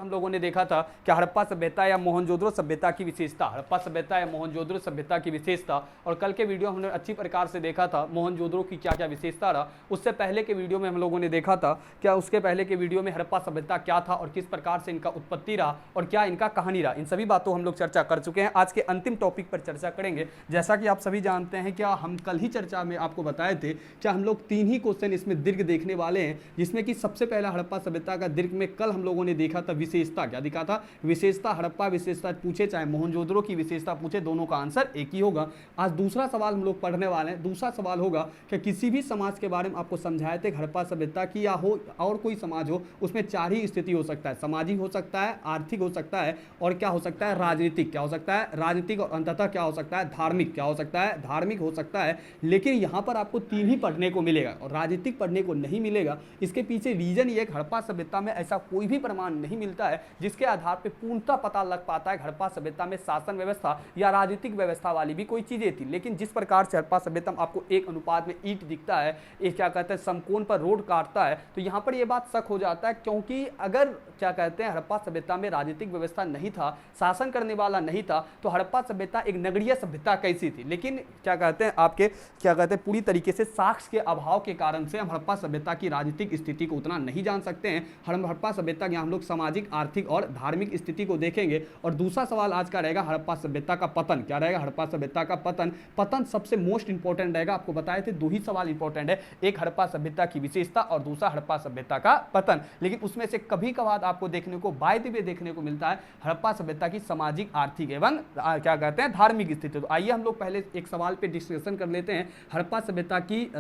हम लोगों ने देखा था कि हड़प्पा सभ्यता या मोहनजोदड़ो सभ्यता की विशेषता, हड़प्पा सभ्यता या मोहनजोदड़ो सभ्यता की विशेषता। और कल के वीडियो हमने अच्छी प्रकार से देखा था मोहनजोदड़ो की क्या क्या विशेषता रहा। उससे पहले के वीडियो में हम लोगों ने देखा था क्या उसके पहले के वीडियो में हड़प्पा सभ्यता क्या था और किस प्रकार से इनका उत्पत्ति रहा और क्या इनका कहानी रहा। इन सभी बातों हम लोग चर्चा कर चुके हैं। आज के अंतिम टॉपिक पर चर्चा करेंगे। जैसा कि आप सभी जानते हैं क्या हम कल ही चर्चा में आपको बताए थे क्या हम लोग 3 ही क्वेश्चन इसमें दीर्घ देखने वाले हैं, जिसमें कि सबसे पहला हड़प्पा सभ्यता का दीर्घ में कल हम लोगों ने देखा था विशेषता। क्या दिखा था? विशेषता। हड़प्पा विशेषता पूछे चाहे मोहनजोदड़ो की विशेषता पूछे, दोनों का आंसर एक ही होगा। आज दूसरा सवाल हम लोग पढ़ने वाले हैं। दूसरा सवाल होगा कि किसी भी समाज के बारे में आपको समझाए थे हड़प्पा सभ्यता की या हो और कोई समाज हो, उसमें 4 ही स्थिति हो सकता है। सामाजिक हो सकता है, आर्थिक हो सकता है और क्या हो सकता है? राजनीतिक। क्या हो सकता है? राजनीतिक। और अंततः क्या हो सकता है? धार्मिक। क्या हो सकता है? धार्मिक हो सकता है। लेकिन यहां पर आपको 3 ही पढ़ने को मिलेगा और राजनीतिक पढ़ने को नहीं मिलेगा। इसके पीछे रीजन ये, हड़प्पा सभ्यता में ऐसा कोई भी प्रमाण नहीं मिलता है जिसके आधार पर पूर्णतः पता लग पाता है हड़प्पा सभ्यता में शासन व्यवस्था या राजनीतिक व्यवस्था वाली भी कोई चीजें थी। लेकिन जिस प्रकार से हड़प्पा सभ्यता में आपको एक अनुपात में ईंट दिखता है, ये क्या कहते हैं समकोण पर रोड काटता है, तो यहां पर यह बात शक हो जाता है। क्योंकि अगर क्या कहते हैं हड़प्पा सभ्यता में राजनीतिक व्यवस्था नहीं था, शासन करने वाला नहीं था, तो हड़प्पा सभ्यता एक नगरीय सभ्यता कैसी थी। लेकिन क्या कहते हैं आपके क्या कहते हैं पूरी तरीके से साक्ष्य के अभाव के कारण से हम हड़प्पा सभ्यता की राजनीतिक स्थिति को उतना नहीं जान सकते हैं। हम हड़प्पा सभ्यता के हम लोग सामाजिक, आर्थिक और धार्मिक स्थिति को देखेंगे। और दूसरा सवाल आज का रहेगा हड़प्पा सभ्यता का पतन। क्या रहेगा? हड़प्पा सभ्यता का पतन। पतन सबसे मोस्ट इंपॉर्टेंट रहेगा। आपको बताए थे 2 ही सवाल इंपॉर्टेंट है, एक हड़प्पा सभ्यता की विशेषता और दूसरा हड़प्पा सभ्यता का पतन। लेकिन उसमें से कभी कभार आपको देखने को बाय द वे देखने को मिलता है हड़प्पा सभ्यता की सामाजिक, आर्थिक एवं क्या कहते हैं धार्मिक स्थिति। तो आइए हम लोग पहले एक सवाल पे डिस्कशन कर लेते हैं। हड़प्पा सभ्यता की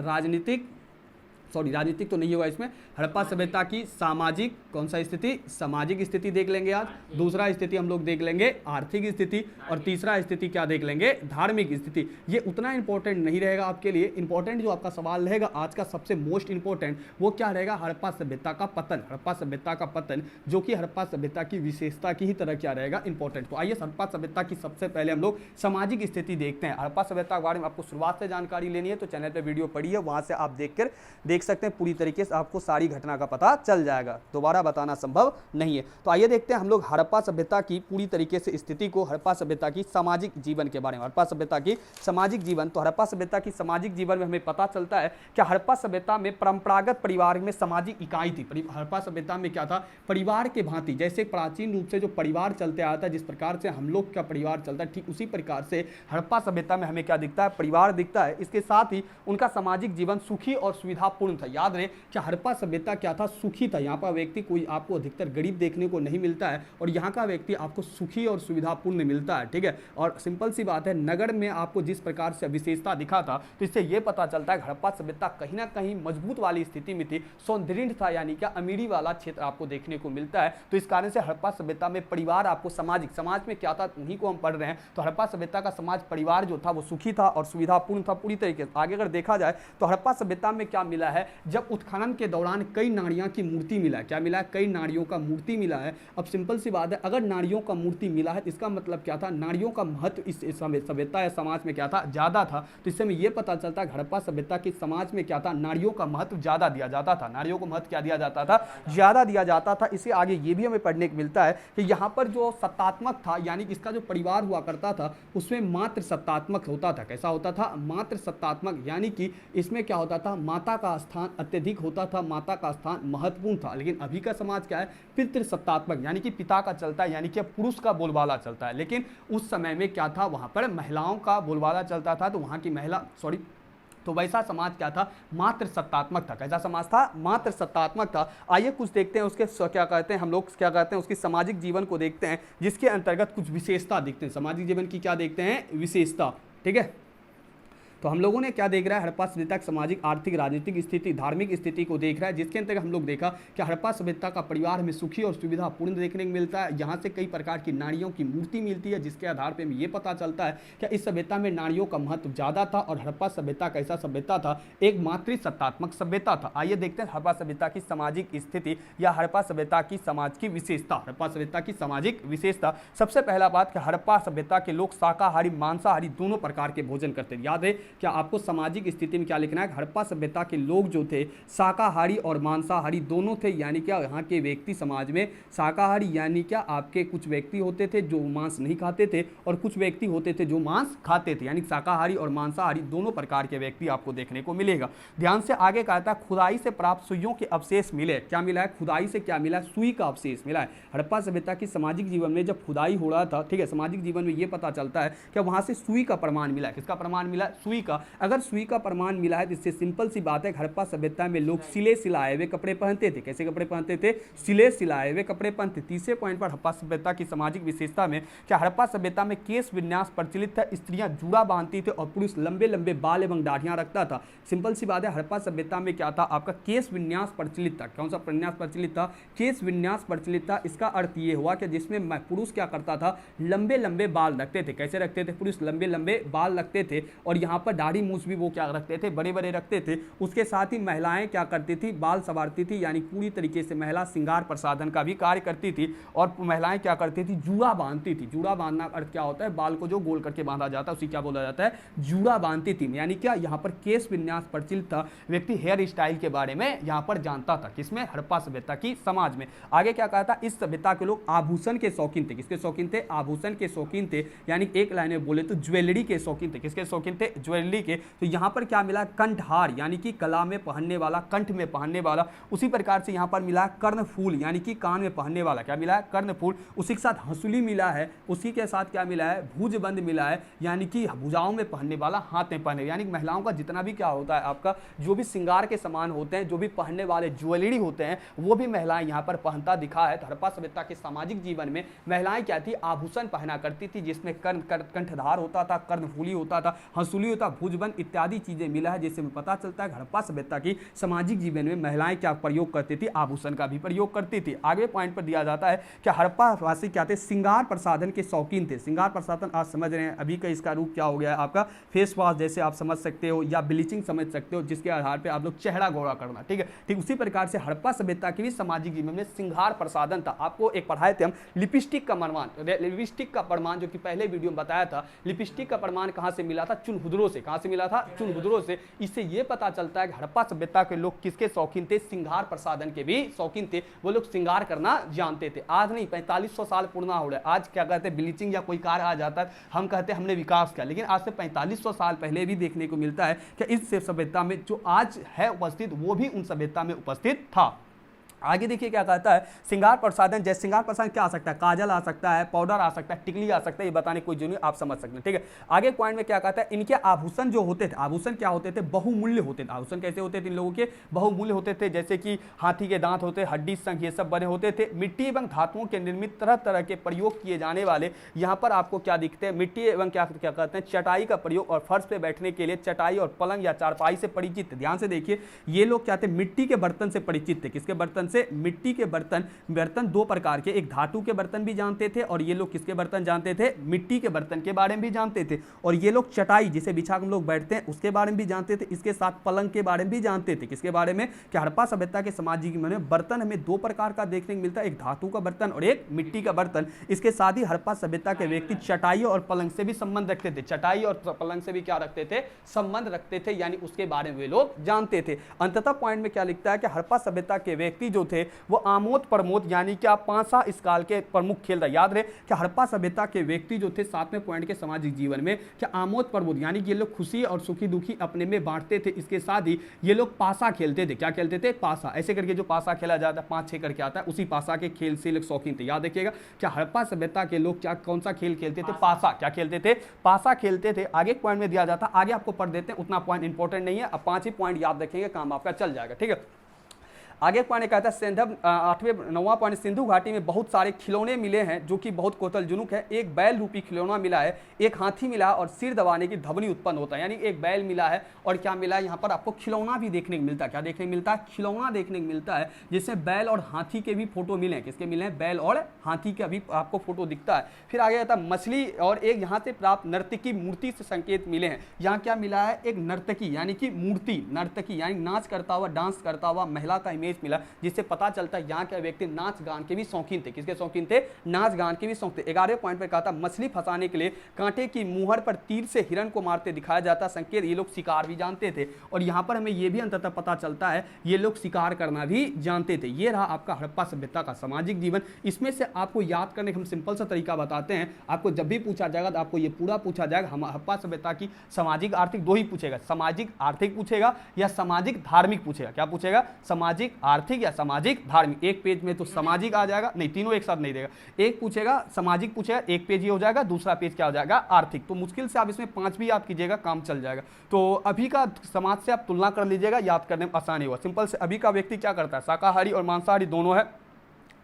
राजनीतिक तो नहीं होगा इसमें, हड़प्पा सभ्यता की सामाजिक कौन सा स्थिति? सामाजिक स्थिति देख लेंगे आज। दूसरा स्थिति हम लोग देख लेंगे आर्थिक स्थिति और तीसरा स्थिति क्या देख लेंगे? धार्मिक स्थिति। ये उतना इंपॉर्टेंट नहीं रहेगा आपके लिए। इंपॉर्टेंट जो आपका सवाल रहेगा आज का सबसे मोस्ट इंपॉर्टेंट वो क्या रहेगा? हड़प्पा सभ्यता का पतन। हड़प्पा सभ्यता का पतन जो कि हड़प्पा सभ्यता की विशेषता की ही तरह क्या रहेगा? इंपॉर्टेंट। तो आइए हड़प्पा सभ्यता की सबसे पहले हम लोग सामाजिक स्थिति देखते हैं। हड़प्पा सभ्यता के बारे में आपको शुरुआत से जानकारी लेनी है तो चैनल पर वीडियो पड़ी है, वहां से आप देख सकते हैं। पूरी तरीके से आपको सारी घटना का पता चल जाएगा, दोबारा बताना संभव नहीं है। तो आइए देखते हैं हम लोग हड़प्पा सभ्यता की पूरी तरीके से स्थिति को, हड़प्पा सभ्यता की सामाजिक जीवन के बारे में। हड़प्पा सभ्यता की सामाजिक जीवन, तो हड़प्पा सभ्यता की सामाजिक जीवन में हमें पता चलता है कि हड़प्पा सभ्यता में परंपरागत परिवार में सामाजिक इकाई थी। हड़प्पा सभ्यता में क्या था? परिवार के भांति, जैसे प्राचीन रूप से जो परिवार चलते आता है, जिस प्रकार से हम लोग का परिवार चलता है, ठीक उसी प्रकार से हड़प्पा सभ्यता में हमें क्या दिखता है? परिवार दिखता है। इसके साथ ही उनका सामाजिक जीवन सुखी और सुविधापूर्ण था। याद रहे कि हड़प्पा सभ्यता क्या था? सुखी था। यहाँ पर व्यक्ति कोई आपको अधिकतर गरीब देखने को नहीं मिलता है और यहाँ का व्यक्ति आपको सुखी और सुविधापूर्ण मिलता है। ठीक है, और सिंपल सी बात है, नगर में आपको जिस प्रकार से विशेषता दिखा था तो इससे यह पता चलता है हड़प्पा सभ्यता कहीं ना कहीं मजबूत वाली स्थिति में थी, सुदृढ़ था, यानी क्या अमीरी वाला क्षेत्र आपको देखने को मिलता है। तो इस कारण से हड़प्पा सभ्यता में परिवार आपको सामाजिक, समाज में क्या था उन्हीं को हम पढ़ रहे हैं। तो हड़प्पा सभ्यता का समाज परिवार जो था वो सुखी था और सुविधापूर्ण था पूरी तरीके से। आगे अगर देखा जाए तो हड़प्पा सभ्यता में क्या मिला है? जब उत्खनन के दौरान कई नारियां की मूर्ति मिला है। क्या मिला है? कई नारियों का मूर्ति मिला है। अब सिंपल सी बात है, अगर नारियों का मूर्ति मिला है इसका मतलब क्या था? नारियों का महत्व इस सभ्यता या समाज में क्या था? ज्यादा था। तो इससे हमें यह पता चलता है हड़प्पा सभ्यता की समाज में क्या था? नारियों का महत्व ज्यादा दिया जाता था। नारियों को महत्व क्या दिया जाता था? ज्यादा दिया जाता था। इससे आगे ये भी हमें पढ़ने को मिलता है कि यहाँ पर जो सत्तात्मक था, यानी कि इसका जो परिवार हुआ करता था उसमें मात्र सत्तात्मक होता था। कैसा होता था? मात्र सत्तात्मक, यानी कि इसमें क्या होता था? माता का स्थान अत्यधिक होता था, माता का स्थान महत्वपूर्ण था। लेकिन अभी का समाज क्या है? पितृसत्तात्मक, यानी कि पिता का चलता है, यानी कि पुरुष का बोलबाला चलता है। लेकिन उस समय में क्या था? वहां पर महिलाओं का बोलबाला चलता था। तो वहां की महिला तो वैसा समाज क्या था? मात्र सत्तात्मक था। कैसा समाज था? मात्र सत्तात्मक था। आइए कुछ देखते हैं उसके क्या कहते हैं हम लोग क्या कहते हैं उसकी सामाजिक जीवन को देखते हैं, जिसके अंतर्गत कुछ विशेषता दिखते हैं। सामाजिक जीवन की क्या देखते हैं? विशेषता। ठीक है, तो हम लोगों ने क्या देख रहा है? हड़प्पा सभ्यता की सामाजिक, आर्थिक, राजनीतिक स्थिति, धार्मिक स्थिति को देख रहा है, जिसके अंतर्गत हम लोग देखा कि हड़प्पा सभ्यता का परिवार में सुखी और सुविधापूर्ण देखने को मिलता है। यहाँ से कई प्रकार की नारियों की मूर्ति मिलती है, जिसके आधार पर हमें ये पता चलता है कि इस सभ्यता में नारियों का महत्व ज्यादा था और हड़प्पा सभ्यता कैसा सभ्यता था? एक मातृसत्तात्मक सभ्यता था। आइए देखते हैं हड़प्पा सभ्यता की सामाजिक स्थिति या हड़प्पा सभ्यता की समाज की विशेषता। हड़प्पा सभ्यता की सामाजिक विशेषता, सबसे पहला बात कि हड़प्पा सभ्यता के लोग शाकाहारी, मांसाहारी दोनों प्रकार के भोजन करते थे। याद है क्या आपको सामाजिक स्थिति में क्या लिखना है, हड़प्पा सभ्यता के लोग जो थे शाकाहारी और मांसाहारी दोनों थे, यानी क्या यहाँ के व्यक्ति समाज में शाकाहारी यानी क्या आपके कुछ व्यक्ति होते थे जो मांस नहीं खाते थे और कुछ व्यक्ति होते थे जो मांस खाते थे, यानी शाकाहारी और मांसाहारी दोनों प्रकार के व्यक्ति आपको देखने को मिलेगा। ध्यान से आगे कहा था खुदाई से प्राप्त सुइयों के अवशेष मिले, क्या मिला है, खुदाई से क्या मिला, सुई का अवशेष मिला है। हड़प्पा सभ्यता की सामाजिक जीवन में जब खुदाई हो रहा था, ठीक है, सामाजिक जीवन में यह पता चलता है कि वहां से सुई का प्रमाण मिला है। किसका प्रमाण मिला, सुई का। अगर सुई का प्रमाण मिला है तो इससे सिंपल सी बात है, हड़प्पा सभ्यता में लोग सिले सिलाए हुए कपड़े पहनते थे। कैसे कपड़े पहनते थे, सिले सिलाए हुए कपड़े पहनते। तीसरे पॉइंट पर हड़प्पा सभ्यता की सामाजिक विशेषता में क्या हड़प्पा सभ्यता में केश विन्यास प्रचलित था, स्त्रियां जूड़ा बांधती थी और पुरुष लंबे लंबे बाल एवं दाढ़ियां रखता था। सिंपल सी बात है, हड़प्पा सभ्यता में क्या था, आपका केश विन्यास प्रचलित था। कौन सा विन्यास प्रचलित था, केश विन्यास प्रचलित था। इसका अर्थ ये हुआ कि जिसमें पुरुष क्या करता था, लंबे लंबे बाल रखते थे। कैसे रखते थे, पुरुष लंबे लंबे बाल रखते थे और यहाँ पर दाढ़ी मूछ भी वो क्या रखते थे, बड़े बड़े रखते थे। उसके साथ ही महिलाएं क्या करती थी, बाल संवारती थी, यानी पूरी तरीके से महिला श्रृंगार प्रसाधन का भी कार्य करती थी। और महिलाएं क्या करती थी, जूड़ा बांधती थी। जूड़ा बांधना अर्थ क्या होता है, बाल को जो गोल करके बांधा जाता है उसी क्या बोला जाता है, जूड़ा बांधती थी। यानी क्या यहाँ पर केश विन्यास प्रचलित था। व्यक्ति हेयर स्टाइल के बारे में यहाँ पर जानता था, किसमें, हड़प्पा सभ्यता की समाज में। आगे क्या कहा था, इस सभ्यता के लोग आभूषण के शौकीन थे। किसके शौकीन थे, आभूषण के शौकीन थे, यानी एक लाइन में बोले तो ज्वेलरी के शौकीन थे। किसके शौकीन थे, ज्वेलरी के। तो यहाँ पर क्या मिला, कंठहार, यानी कि गला में पहनने वाला, कंठ में पहनने वाला। उसी प्रकार से यहाँ पर मिला कर्णफूल, यानी कि कान में पहनने वाला, क्या मिला है, कर्णफूल। उसी के साथ हंसुली मिला है। उसी के साथ क्या मिला है, भुजबंद मिला है, यानी कि भुजाओं में पहनने वाला, हाथ में पहनने, यानी महिलाओं का जितना भी क्या होता है, आपका जो भी श्रृंगार के सामान होते हैं, जो भी पहनने वाले ज्वेलरी होते हैं, वो भी महिलाएं यहाँ पर पहनता दिखा है। हड़प्पा सभ्यता के सामाजिक जीवन में महिलाएं क्या थी, आभूषण पहना करती थी, जिसमें कंठधार होता था, कर्णफूली होता था, हंसुली होता, भुजबंद इत्यादि चीजें मिला है, जिससे हमें पता चलता है हड़प्पा सभ्यता की सामाजिक जीवन में महिलाएं क्या प्रयोग करती थी, आभूषण का भी प्रयोग करती थी। आगे पॉइंट पर दिया जाता है कि हड़प्पा वासी क्या थे, श्रृंगार प्रसाधन के शौकीन थे। श्रृंगार प्रसाधन आप समझ रहे हैं, अभी का इसका रूप क्या हो गया है, आपका फेस वॉश जैसे आप समझ सकते हो, या ब्लीचिंग समझ सकते हो, जिसके आधार पर आप लोग चेहरा गोरा करना, ठीक है। ठीक उसी प्रकार से हड़प्पा सभ्यता की भी सामाजिक जीवन में श्रृंगार प्रसाधन था। आपको एक पढ़ाए थे हम लिपस्टिक का प्रमाण, लिपस्टिक का प्रमाण जो कि पहले वीडियो में बताया था। लिपस्टिक का प्रमाण कहां से मिला था, चुनहुदरों से। कहां से मिला था, चुनहुदरों से। इससे यह पता चलता है कि हड़प्पा सभ्यता के लोग किसके शौकीन थे, श्रृंगार प्रसाधन के भी शौकीन थे। वो लोग श्रृंगार करना जानते थे। आज नहीं, 4500 साल पूर्ण हो रहा है। आज क्या कहते हैं, ब्लीचिंग या कोई कार्य आ जाता है, हम कहते हैं हमने विकास किया, लेकिन आज से 4500 साल पहले भी देखने को मिलता है कि इस सभ्यता में जो आज है उपस्थित, वो भी उन सभ्यता में उपस्थित था। आगे देखिए क्या कहता है, श्रृंगार प्रसाधन, जैसे श्रृंगार प्रसाधन क्या आ सकता है, काजल आ सकता है, पाउडर आ सकता है, टिकली आ सकता है, ये बताने कोई जरूरी आप समझ सकते हैं, ठीक है। आगे पॉइंट में क्या कहता है, इनके आभूषण जो होते थे, आभूषण क्या होते थे, बहुमूल्य होते थे। आभूषण कैसे होते थे, इन लोगों के बहुमूल्य होते थे, जैसे कि हाथी के दांत होते, हड्डी संख, ये सब बने होते थे। मिट्टी एवं धातुओं के निर्मित तरह तरह के प्रयोग किए जाने वाले, यहाँ पर आपको क्या दिखते हैं, मिट्टी एवं क्या कहते हैं, चटाई का प्रयोग, और फर्श पे बैठने के लिए चटाई और पलंग या चारपाई से परिचित थे। ध्यान से देखिए, ये लोग क्या थे, मिट्टी के बर्तन से परिचित थे। किसके बर्तन से, मिट्टी के बर्तन दो प्रकार के, एक धातु के बर्तन भी जानते थे, और ये लोग किसके बर्तन जानते थे, मिट्टी के बर्तन के बारे में भी जानते थे। और ये लोग चटाई जिसे बिछा हम लोग बैठते हैं उसके बारे में भी जानते थे। इसके साथ पलंग के बारे में भी जानते थे। किसके बारे में, कि हड़प्पा सभ्यता के सामाजिक में बर्तन हमें दो प्रकार का देखने को मिलता है, एक धातु का बर्तन और एक मिट्टी का बर्तन। इसके साथ ही हड़प्पा सभ्यता के व्यक्ति चटाई और पलंग से भी संबंध रखते थे। चटाई और पलंग से भी क्या रखते थे, संबंध रखते थे, यानी उसके बारे में वे लोग जानते थे। अंततः पॉइंट में क्या लिखता है कि हड़प्पा सभ्यता के व्यक्ति जो थे वो आमोद प्रमोद, यानी क्या पांसा इस काल के प्रमुख खेल रहे। याद रहे कि हड़प्पा सभ्यता के व्यक्ति जो थे 7वें पॉइंट के सामाजिक जीवन में क्या आमोद प्रमोद, यानी कि ये लोग खुशी और सुखी दुखी अपने में बांटते थे। इसके साथ ही ये लोग पासा खेलते थे। क्या खेलते थे, पासा। ऐसे करके जो पासा खेला जाता है 5-6 करके आता है, उसी पासा के खेल से लोग शौकीन थे। याद रखिएगा, क्या हड़प्पा सभ्यता के लोग क्या कौन सा खेल खेलते थे, पासा। क्या खेलते थे, पासा खेलते थे। आगे पॉइंट में दिया जाता, आगे आपको पढ़ देते हैं, उतना पॉइंट इंपॉर्टेंट नहीं है। अब 5 ही पॉइंट याद रखेंगे, काम आपका चल जाएगा, ठीक है। आगे पॉइंट कहता है सिंधव 9वां पॉइंट, सिंधु घाटी में बहुत सारे खिलौने मिले हैं जो कि बहुत कोतलजुनुक है। एक बैल रूपी खिलौना मिला है, एक हाथी मिला है और सिर दबाने की ध्वनि उत्पन्न होता है। यानी एक बैल मिला है और क्या मिला है, यहाँ पर आपको खिलौना भी देखने को मिलता है। क्या देखने को मिलता है, खिलौना देखने को मिलता है, जिसमें बैल और हाथी के भी फोटो मिले हैं। किसके मिले हैं, बैल और हाथी का भी आपको फोटो दिखता है। फिर आगे आता है मछली और एक यहाँ से प्राप्त नर्तकी मूर्ति से संकेत मिले हैं। यहाँ क्या मिला है, एक नर्तकी यानी कि मूर्ति, नर्तकी यानी नाच करता हुआ, डांस करता हुआ महिला का इमेज इमेज मिला, जिससे पता चलता है यहाँ के व्यक्ति नाच गान के भी शौकीन थे। किसके शौकीन थे? नाच गान के भी शौकीन थे। 11वें पॉइंट पर कहा था मछली फंसाने के लिए कांटे की मुहर पर तीर से हिरण को मारते दिखाया जाता, संकेत ये लोग शिकार भी जानते थे। और यहाँ पर हमें ये भी अंततः पता चलता है ये लोग शिकार करना भी जानते थे। ये रहा आपका हड़प्पा सभ्यता का सामाजिक जीवन। इसमें से आपको याद करने का हम सिंपल सा तरीका बताते हैं। आपको जब भी पूछा जाएगा तो आपको ये पूरा पूछा जाएगा, हम हड़प्पा सभ्यता की सामाजिक आर्थिक दो ही पूछेगा, सामाजिक आर्थिक पूछेगा या सामाजिक धार्मिक पूछेगा। क्या पूछेगा? सामाजिक आर्थिक या सामाजिक धार्मिक। एक पेज में तो सामाजिक आ जाएगा, नहीं तीनों एक साथ नहीं देगा, एक पूछेगा सामाजिक पूछेगा, एक पेज ये हो जाएगा, दूसरा पेज क्या हो जाएगा? आर्थिक। तो मुश्किल से आप इसमें 5 भी याद कीजिएगा, काम चल जाएगा। तो अभी का समाज से आप तुलना कर लीजिएगा, याद करने में आसानी होगा। सिंपल से अभी का व्यक्ति क्या करता है? शाकाहारी और मांसाहारी दोनों है।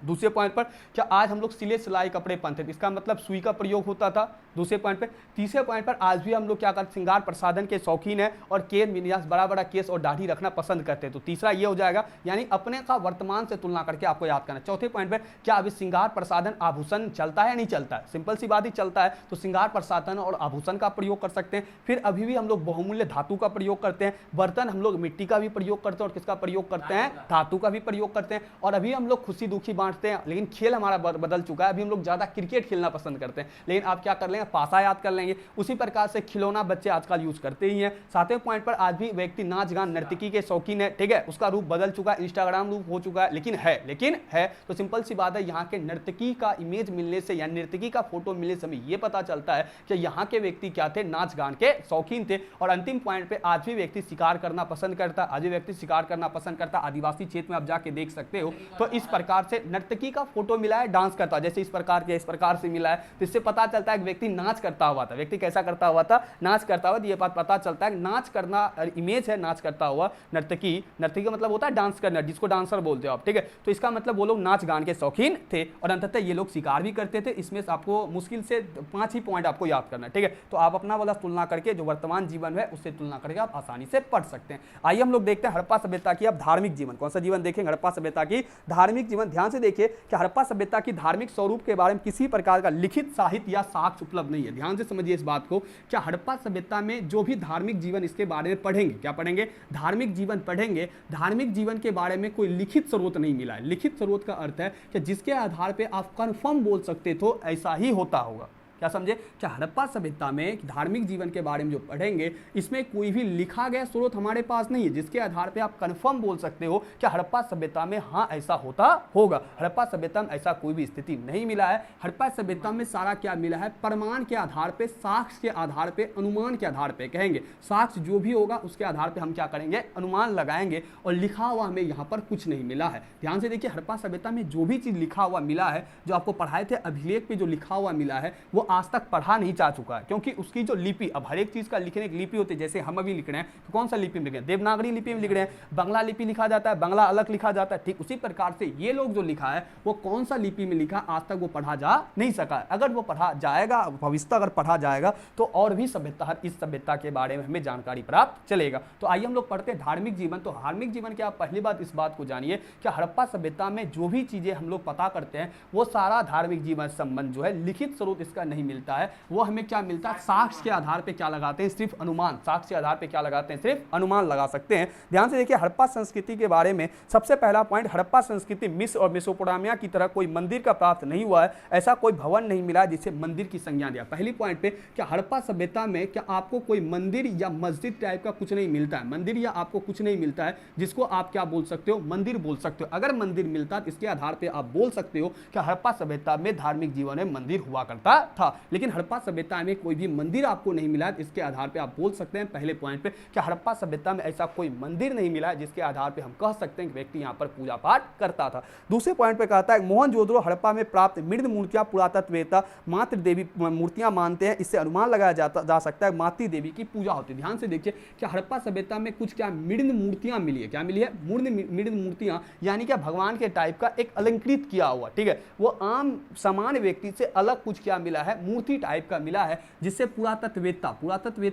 दूसरे पॉइंट पर क्या आज हम लोग सिले सिलाई कपड़े पहनते थे, इसका मतलब सुई का प्रयोग होता था। दूसरे पॉइंट पे। तीसरे पॉइंट पर आज भी हम लोग क्या करते? श्रृंगार प्रसाधन के शौकीन है और केस विन्यास बड़ा बड़ा केस और दाढ़ी रखना पसंद करते हैं। तो तीसरा ये हो जाएगा, यानी अपने का वर्तमान से तुलना करके आपको याद करना। चौथे पॉइंट पर क्या अभी श्रृंगार प्रसाधन आभूषण चलता है या नहीं चलता है? सिंपल सी बात ही चलता है, तो श्रृंगार प्रसाधन और आभूषण का प्रयोग कर सकते हैं। फिर अभी भी हम लोग बहुमूल्य धातु का प्रयोग करते हैं। बर्तन हम लोग मिट्टी का भी प्रयोग करते हैं और किसका प्रयोग करते हैं? धातु का भी प्रयोग करते हैं। और अभी हम लोग खुशी दुखी बांटते हैं, लेकिन खेल हमारा बदल चुका है। अभी हम लोग ज्यादा क्रिकेट खेलना पसंद करते हैं, लेकिन आप क्या कर लेंगे? पासा याद कर लेंगे। उसी प्रकार से खिलौना बच्चे आजकल यूज करते ही हैं। सातवें पॉइंट पर आज भी व्यक्ति नाच गान नर्तकी के शौकीन है, ठीक है, उसका रूप बदल चुका है, इंस्टाग्राम रूप हो चुका है, लेकिन है। तो सिंपल सी बात है, यहाँ के नर्तकी का इमेज मिलने से या नर्तकी का फोटो मिलने से हमें यह पता चलता है कि यहाँ के व्यक्ति क्या थे? नाच गान के शौकीन थे। और अंतिम पॉइंट पे आज भी व्यक्ति शिकार करना पसंद करता है, आज भी व्यक्ति शिकार करना पसंद करता है। आदिवासी क्षेत्र में आप जाके देख सकते हो। तो इस प्रकार से नर्तकी का फोटो मिला है, डांस करता है, जैसे इस प्रकार से मिला है, तो इससे पता चलता है कि व्यक्ति नाच करता हुआ था। व्यक्ति कैसा करता हुआ था? नाच करता हुआ। ये बात पता चलता है, नाच करना इमेज है, नाच करता हुआ नर्तकी। नर्तकी का मतलब होता है डांस करना, जिसको डांसर बोलते हो आप, ठीक है। तो इसका मतलब वो लोग नाच गान के शौकीन थे और अंततः ये लोग शिकार भी करते थे। इसमें आपको मुश्किल से 5 ही पॉइंट आपको याद करना है, ठीक है। तो आप अपना वाला तुलना करके जो वर्तमान जीवन है उससे तुलना करके आप आसानी से पढ़ सकते हैं। आइए हम लोग देखते हैं हड़प्पा सभ्यता की अब धार्मिक जीवन। कौन सा जीवन देखेंगे? हड़प्पा सभ्यता की धार्मिक जीवन। ध्यान से देखिए कि हड़प्पा सभ्यता की धार्मिक स्वरूप के बारे में किसी प्रकार का लिखित साहित्य या साक्ष्य उपलब्ध नहीं है। ध्यान से समझिए इस बात को, क्या हड़प्पा सभ्यता में जो भी धार्मिक जीवन इसके बारे में पढ़ेंगे, क्या पढ़ेंगे? धार्मिक जीवन पढ़ेंगे। धार्मिक जीवन के बारे में कोई लिखित स्रोत नहीं मिला है। लिखित स्रोत का अर्थ है कि जिसके आधार पर आप कंफर्म बोल सकते तो ऐसा ही होता होगा। क्या समझे? क्या हड़प्पा सभ्यता में धार्मिक जीवन के बारे में जो पढ़ेंगे इसमें कोई भी लिखा गया स्रोत हमारे पास नहीं है जिसके आधार पे आप कंफर्म बोल सकते हो कि हड़प्पा सभ्यता में हाँ ऐसा होता होगा। हड़प्पा सभ्यता में ऐसा कोई भी स्थिति नहीं मिला है। हड़प्पा सभ्यता में सारा क्या मिला है? प्रमाण के आधार पे, साक्ष्य के आधार पे, अनुमान के आधार पे कहेंगे। साक्ष्य जो भी होगा उसके आधार पे हम क्या करेंगे? अनुमान लगाएंगे। और लिखा हुआ हमें यहाँ पर कुछ नहीं मिला है। ध्यान से देखिए, हड़प्पा सभ्यता में जो भी चीज लिखा हुआ मिला है, जो आपको पढ़ाए थे अभिलेख पे जो लिखा हुआ मिला है, वो आज तक पढ़ा नहीं जा चुका है, क्योंकि उसकी जो लिपि, अब हर एक चीज का लिखने की लिपि होती है। जैसे हम अभी लिख रहे हैं तो कौन सा लिपि में लिख रहे हैं? देवनागरी लिपि में लिख रहे हैं। बांग्ला लिपि लिखा जाता है, बांग्ला अलग लिखा जाता है। ठीक उसी प्रकार से ये लोग जो लिखा है वो कौन सा लिपि में लिखा, आज तक वो पढ़ा जा नहीं सका है। अगर वो पढ़ा जाएगा, भविष्य अगर पढ़ा जाएगा तो और भी सभ्यता, इस सभ्यता के बारे में हमें जानकारी प्राप्त चलेगा। तो आइए हम लोग पढ़ते हैं धार्मिक जीवन। तो धार्मिक जीवन क्या, पहली बात इस बात को जानिए कि हड़प्पा सभ्यता में जो भी चीजें हम लोग पता करते हैं वो सारा धार्मिक जीवन संबंध जो है लिखित स्रोत इसका नहीं मिलता है। वो हमें क्या मिलता है? साक्ष्य के आधार पे क्या लगाते हैं? सिर्फ अनुमान। साक्ष्य के आधार पे क्या लगाते हैं? सिर्फ अनुमान लगा सकते हैं। ध्यान से देखिए हड़प्पा संस्कृति के बारे में सबसे पहला पॉइंट, हड़प्पा संस्कृति मिस्र और मेसोपोटामिया की तरह कोई मंदिर का प्राप्त नहीं हुआ है। ऐसा कोई भवन नहीं मिला जिसे मंदिर की संज्ञा दिया। पहली पॉइंट पे, क्या हड़प्पा सभ्यता में क्या आपको कोई मंदिर या मस्जिद टाइप का कुछ नहीं मिलता है? मंदिर या आपको कुछ नहीं मिलता है जिसको आप क्या बोल सकते हो? मंदिर बोल सकते हो। अगर मंदिर मिलता तो इसके आधार पर आप बोल सकते हो कि हड़प्पा सभ्यता में धार्मिक जीवन में मंदिर हुआ करता था। लेकिन हड़प्पा सभ्यता में कोई भी मंदिर आपको नहीं मिला, इसके आधार पे आप बोल सकते हैं पहले पॉइंट पे कि हड़प्पा सभ्यता में ऐसा कोई मंदिर नहीं मिला है जिसके आधार पे हम कह सकते हैं कि व्यक्ति यहाँ पर पूजा पाठ करता था। दूसरे पॉइंट पे कहता है मोहनजोदड़ो हड़प्पा में प्राप्त मृद मूर्तियां पुरातत्ववेत्ता मातृ देवी मूर्तियां मानते हैं। इससे अनुमान लगाया जा सकता है मातृ देवी की पूजा होती है। ध्यान से देखिए कि हड़प्पा सभ्यता में कुछ क्या मृद मूर्तियां मिली है। क्या मिली है? मृद मूर्तियां, यानी कि भगवान के टाइप का एक अलंकृत किया हुआ, ठीक है। वो आम सामान्य व्यक्ति से अलग कुछ क्या मिला है? मूर्ति टाइप का मिला है, जिससे पुरातत्ववेत्ता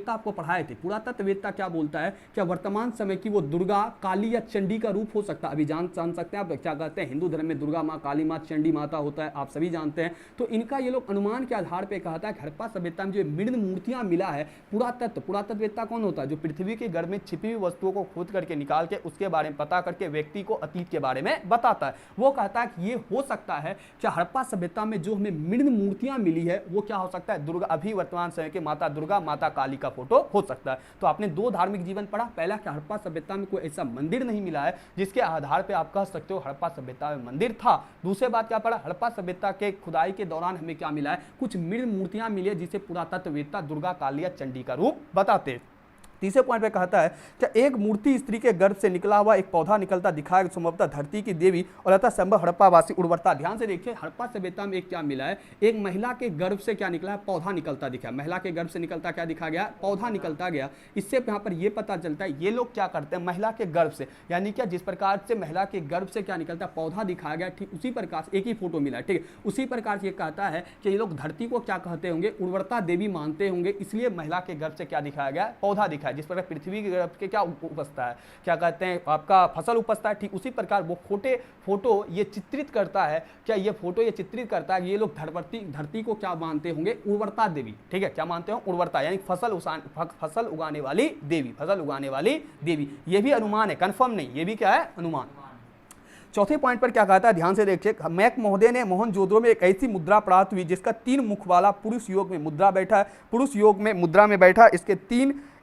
आपको पढ़ाए थे। पुरातत्ववेत्ता क्या बोलता है, क्या वर्तमान समय की वो दुर्गा, काली या चंडी का रूप हो सकता है। अभी जान सकते हैं आप क्या कहते हैं, हिंदू धर्म में दुर्गा माँ, काली माँ, चंडी माता होता है, आप सभी जानते हैं। तो इनका ये लोग अनुमान के आधार पर कहता है हड़प्पा सभ्यता में जो मृण मूर्तियां मिला है, पुरातत्ववेत्ता कौन होता है, जो पृथ्वी के गर्भ में छिपी हुई वस्तुओं को खोद करके निकाल के उसके बारे में पता करके व्यक्ति को अतीत के बारे में बताता है। वो कहता है कि ये हो सकता है क्या हड़प्पा सभ्यता में जो हमें मृण मूर्तियां मिली है वो क्या हो सकता है, दुर्गा, अभी वर्तमान समय के माता दुर्गा, माता काली का फोटो हो सकता है। तो आपने दो धार्मिक जीवन पढ़ा, पहला कि हड़प्पा सभ्यता में कोई ऐसा मंदिर नहीं मिला है जिसके आधार पर आप कह सकते हो हड़प्पा सभ्यता में मंदिर था। दूसरी बात क्या पढ़ा, हड़प्पा सभ्यता के खुदाई के दौरान हमें क्या मिला है, कुछ मृण मूर्तियां मिली है जिसे पुरातत्ववेत्ता दुर्गा, काली या चंडी का रूप बताते। तीसरे पॉइंट पे कहता है कि एक मूर्ति स्त्री के गर्भ से निकला हुआ एक पौधा निकलता दिखाया, संभवतः धरती की देवी और अतः संभव हड़प्पावासी उर्वरता। ध्यान से देखिए, हड़प्पा सभ्यता में एक क्या मिला है, एक महिला के गर्भ से क्या निकला है, पौधा निकलता दिखा। महिला के गर्भ से निकलता क्या दिखा गया, पौधा निकलता गया। इससे यहाँ पर यह पता चलता है ये लोग क्या करते हैं, महिला के गर्भ से, यानी क्या जिस प्रकार से महिला के गर्भ से क्या निकलता है, पौधा दिखाया गया, ठीक उसी प्रकार से एक ही फोटो मिला है, ठीक है। उसी प्रकार से ये कहता है कि ये लोग धरती को क्या कहते होंगे, उर्वरता देवी मानते होंगे, इसलिए महिला के गर्भ से क्या दिखाया गया, पौधा दिखाया। जिस प्रकार पृथ्वी के क्या उपजता है, क्या कहते हैं आपका फसल उपजता है, ठीक उसी प्रकार वो फोटो ये चित्रित करता है, क्या ये फोटो ये चित्रित करता है ये लोग धरती को क्या मानते होंगे, उर्वरता देवी, ठीक है। क्या मानते हो, उर्वरता, यानी फसल उगाने वाली देवी। ये भी अनुमान है, कंफर्म नहीं, ये भी क्या है, अनुमान। चौथे पॉइंट पर क्या कहता है, ध्यान से देखिए, मैक महोदय ने मोहनजोदड़ो में एक ऐसी मुद्रा प्राप्त हुई जिसका 3 मुख वाला पुरुष योग में मुद्रा बैठा है, पुरुष योग में मुद्रा में बैठा,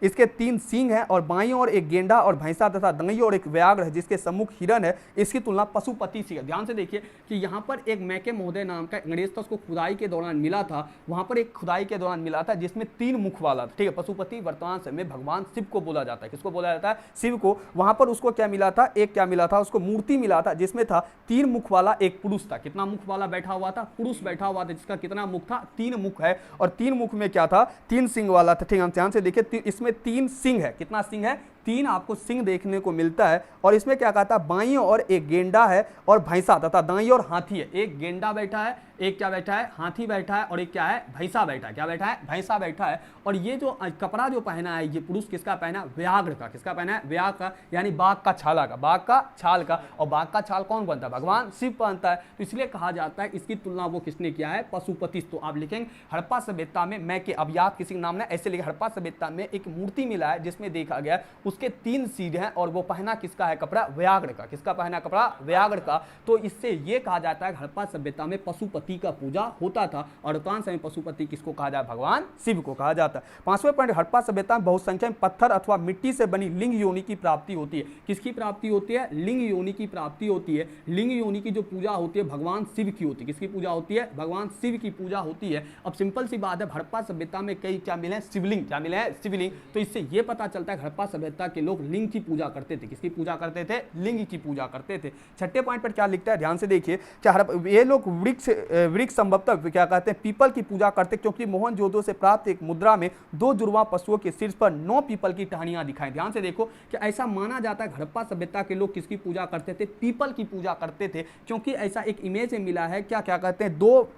इसके 3 सींग हैं और बाईं ओर एक गेंडा और भैंसा तथा दाईं ओर एक व्याघ्र है जिसके सम्मुख हिरण है, इसकी तुलना पशुपति से है। ध्यान से देखिए कि यहाँ पर एक मैके महोदय नाम का अंग्रेज था, उसको खुदाई के दौरान मिला था, वहां पर एक खुदाई के दौरान मिला था जिसमें 3 मुख वाला था, ठीक है। पशुपति वर्तमान समय भगवान शिव को बोला जाता है, किसको बोला जाता है, शिव को। वहां पर उसको क्या मिला था, एक क्या मिला था, उसको मूर्ति मिला था जिसमें था 3 मुख वाला एक पुरुष था। कितना मुख वाला बैठा हुआ था, पुरुष बैठा हुआ था, जिसका कितना मुख था, 3 मुख है, और 3 मुख में क्या था, 3 सिंह वाला था, ठीक है। ध्यान से देखिए, इसमें 3 सिंह है, कितना सिंह है, 3 आपको सिंह देखने को मिलता है। और इसमें क्या कहता है, बाईं और एक गेंडा है और भैंसा तथा दाईं और हाथी है। एक गेंडा बैठा है, एक क्या बैठा है, हाथी बैठा है, और एक क्या है, भैंसा बैठा है। क्या बैठा है, भैंसा बैठा है। और ये जो कपड़ा जो पहना है ये पुरुष किसका पहना है, व्याघ्र का। किसका पहना है, व्याघ्र का, यानी बाघ का छाला का, बाघ का छाल का। और बाघ का छाल कौन पहनता है, भगवान शिव पहनता है। तो इसलिए कहा जाता है इसकी तुलना वो किसने किया है, पशुपति। तो आप लिखेंगे हड़प्पा सभ्यता में, मैं के अब याद किसी नाम ने ऐसे लिखा, हड़प्पा सभ्यता में एक मूर्ति मिला है जिसमें देखा गया उसके 3 सिर हैं और वो पहना किसका है, कपड़ा व्याघ्र का। किसका पहना कपड़ा, व्याघ्र का। तो इससे ये कहा जाता है हड़प्पा सभ्यता में पशुपति का पूजा होता था, और वर्तमान समय पशुपति किसको कहा जाए, भगवान शिव को कहा जाता है। 5वें पॉइंट, हड़प्पा सभ्यता में बहुसंख्या में पत्थर अथवा मिट्टी से बनी लिंग योनि की प्राप्ति होती है। किसकी प्राप्ति होती है, लिंग योनि की प्राप्ति होती है। लिंग योनि की जो पूजा होती है भगवान शिव की होती है। किसकी पूजा होती है, भगवान शिव की पूजा होती है। अब सिंपल सी बात है, हड़प्पा सभ्यता में कई क्या मिले, शिवलिंग। क्या मिले हैं, शिवलिंग। तो इससे यह पता चलता है हड़प्पा सभ्यता के लोग लिंग की पूजा करते थे। किसकी पूजा करते थे, लिंग की पूजा करते थे। 6ठे पॉइंट पर क्या लिखता है, ध्यान से देखिए, क्या ये लोग वृक्ष संभवतः क्या कहते हैं, पीपल की पूजा करते, क्योंकि मोहनजोदड़ो से प्राप्त एक मुद्रा में 2 जुड़वा पशुओं के शीर्ष पर 9 पीपल की टहनियां दिखाई। ध्यान से देखो कि ऐसा माना जाता है हड़प्पा सभ्यता के लोग किसकी पूजा करते थे, पीपल की पूजा करते थे, क्योंकि ऐसा एक इमेज में मिला है, क्या क्या कहते हैं, 2,